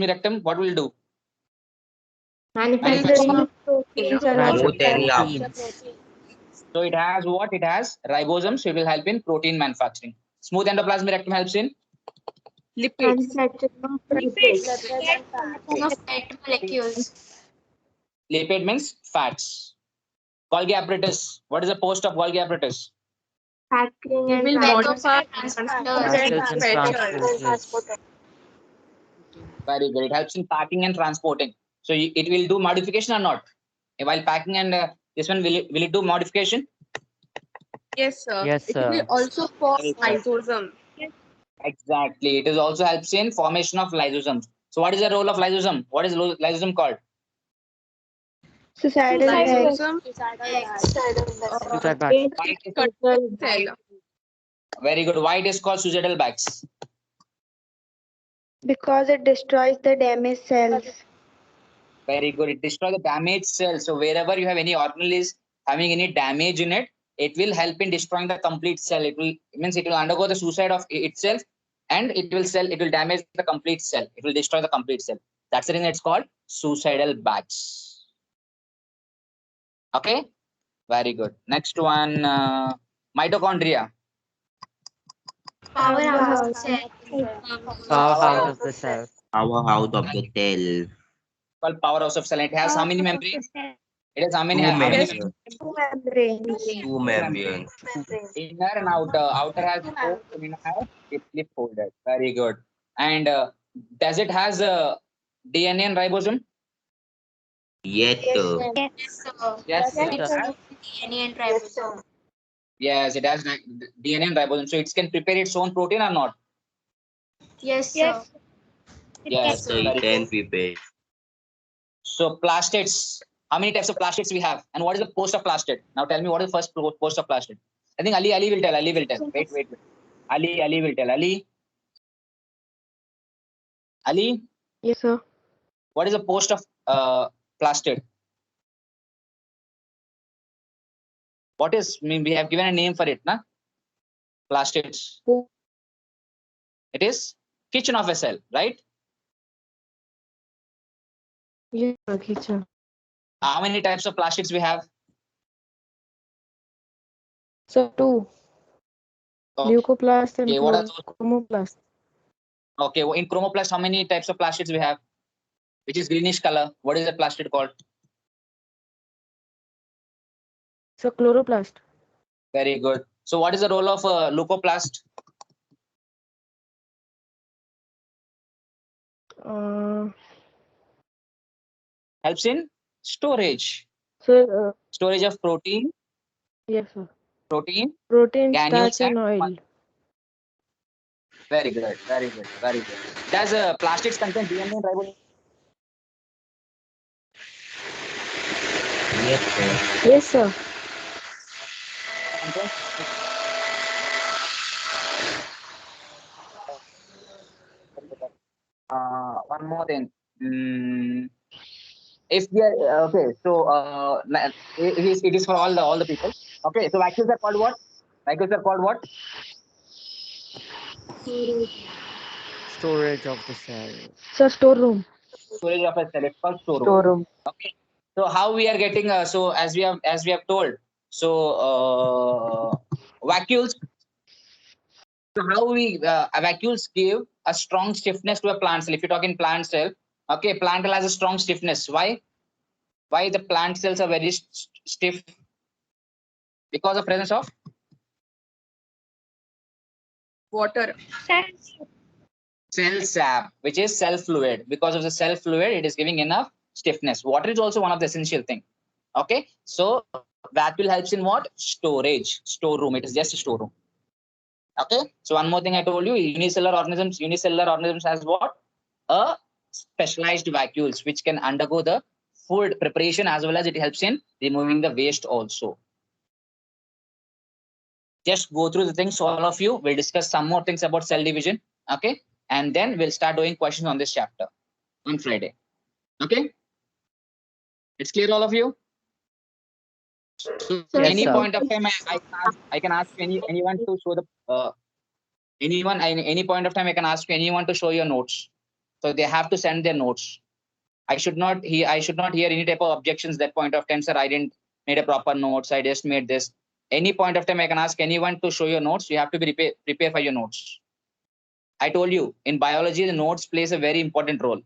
rectum. What will do? Manufacturing proteins Manufacture along with the proteins. So it has what? It has ribosomes, so it will help in protein manufacturing. Smooth endoplasmic rectum helps in Lipids. Representation of fat molecules. lipid means fats. Golgi apparatus. What is the post of Golgi apparatus? Packing It will Vacuum modify Parcels and transporters. Very good. It helps in packing and transporting. So it will do modification or not? While packing and this one, will it do modification? Yes, sir. Yes, It will sir. also form Very good. lysosome. Exactly. It is also helps in formation of lysosomes. So what is the role of lysosome? What is lysosome called? Suicidal bags. Lysosome Suicide bags. cell. Very good. Why it is called suicidal bags? Because it destroys the damaged cells. Very good. It destroys the damaged cells. So wherever you have any organelle is having any damage in it, it will help in destroying the complete cell. It means it will undergo the suicide of itself, and it will damage the complete cell. It will destroy the complete cell. That's the reason it's called suicidal bags. Okay. Very good. Next one, mitochondria. Powerhouse cell. Powerhouse of the cell. Powerhouse of the cell. Called powerhouse of cell. It has how many membranes? It has how many? Two How many membranes. Membranes. Two membranes. Inner and outer. Outer has four, and inner has deeply folded. Very good. And does it has a DNA and ribosome? Yet. Yes. Yes, It sir. has. DNA and ribosome. Yes, it has DNA and ribosome. So it can prepare its own protein or not? Yes, sir. Yes. So you Very can good. prepare. So plastids. How many types of plastids we have? And what is the post of plastid? Now tell me what is the first post of plastid? I think Ali will tell. Ali will tell. Wait. Ali will tell. Ali, Yes, sir. what is the post of plastid? What is? I mean, we have given a name for it, na? Plastids. Po- It is kitchen of a cell, right? Yes, sir. Kitchen. How many types of plastids we have? So 2. Okay. Leucoplast and What are those? chromoplast. Okay. In chromoplast, how many types of plastids we have? Which is greenish color. What is the plastid called? So chloroplast. Very good. So what is the role of leucoplast? Helps in storage. So Storage of protein, yes, sir. protein, Protein, granules, starch, and oil. Very good. Does plastids contain DNA and ribosome? Yes, sir. Yes, sir. One more thing. If we are okay, so it is for all the people. Okay, so vacuoles are called what? Vacuoles are called what? Storage of the cell. So storeroom. Storage of a cell. It's called storeroom. Storeroom. Okay. So how we are getting? So as we have told. So vacuoles. So how we vacuoles give a strong stiffness to a plant cell. If you talk in plant cell, okay, plant cell has a strong stiffness. Why? Why the plant cells are very stiff? Because of presence of Water. cell sap, which is cell fluid. Because of the cell fluid, it is giving enough stiffness. Water is also one of the essential thing. Okay, so vacuole helps in what? Storage, storeroom. It is just a storeroom. Okay, so one more thing I told you, unicellular organisms has what? A specialized vacuoles which can undergo the food preparation as well as it helps in removing the waste also. Just go through the things, all of you. We'll discuss some more things about cell division. Okay, and then we'll start doing questions on this chapter on Friday. Okay, it's clear, all of you. So Yes, any sir. point of time, I can ask anyone to show the any point of time I can ask anyone to show your notes. So they have to send their notes. I should not hear any type of objections that point of time, sir. I didn't made a proper notes. I just made this. Any point of time, I can ask anyone to show your notes. You have to be prepare for your notes. I told you in biology, the notes plays a very important role.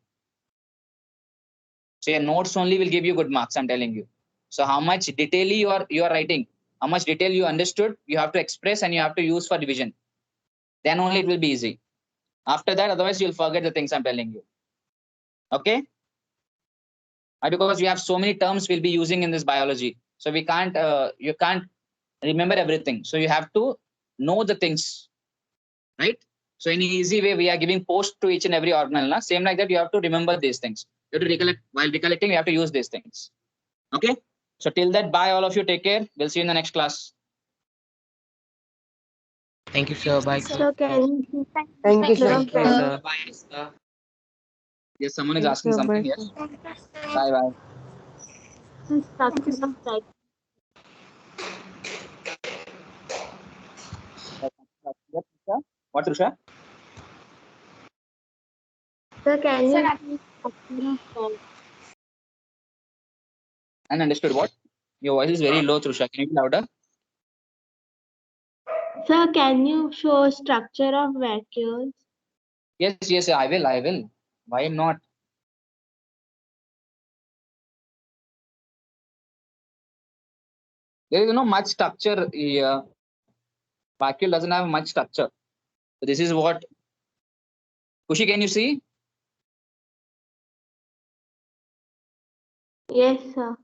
So your notes only will give you good marks. I'm telling you. So how much detail you are writing, how much detail you understood, you have to express and you have to use for division. Then only it will be easy. After that, otherwise you'll forget the things I'm telling you. Okay? Because we have so many terms we'll be using in this biology. So we can't, you can't remember everything. So you have to know the things, right? So in an easy way, we are giving post to each and every organelle. Na? Same like that, you have to remember these things. You have to recollect, while recollecting, you have to use these things. Okay? So till that, bye all of you. Take care. We'll see you in the next class. Thank you, sir. Bye. So can you Thank you, sir. Bye, sir. Bye, sir. Yes, someone is Thank you, asking sir. something. Bye, Yes. sir. Bye bye. Structure of type. What, Trusha? So can you see structure of type? And understood what? Your voice is very low, Trusha. Can you be louder? Sir, can you show structure of vacuoles? Yes, yes, I will. I will. Why not? There is no much structure here. Vacuole doesn't have much structure. So this is what. Kushi, can you see? Yes, sir.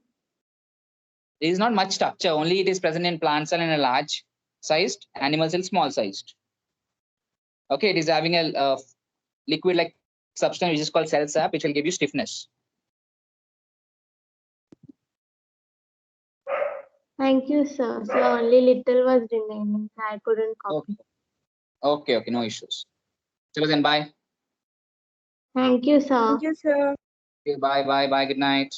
There is not much structure. Only it is present in plant cell in a large sized, animal cell small sized. Okay, it is having a liquid like substance which is called cell sap, which will give you stiffness. Thank you, sir. So only little was remaining. I couldn't copy. Okay, okay, no issues. So then bye. Thank you, sir. Thank you, sir. Okay, bye, bye, bye. Good night.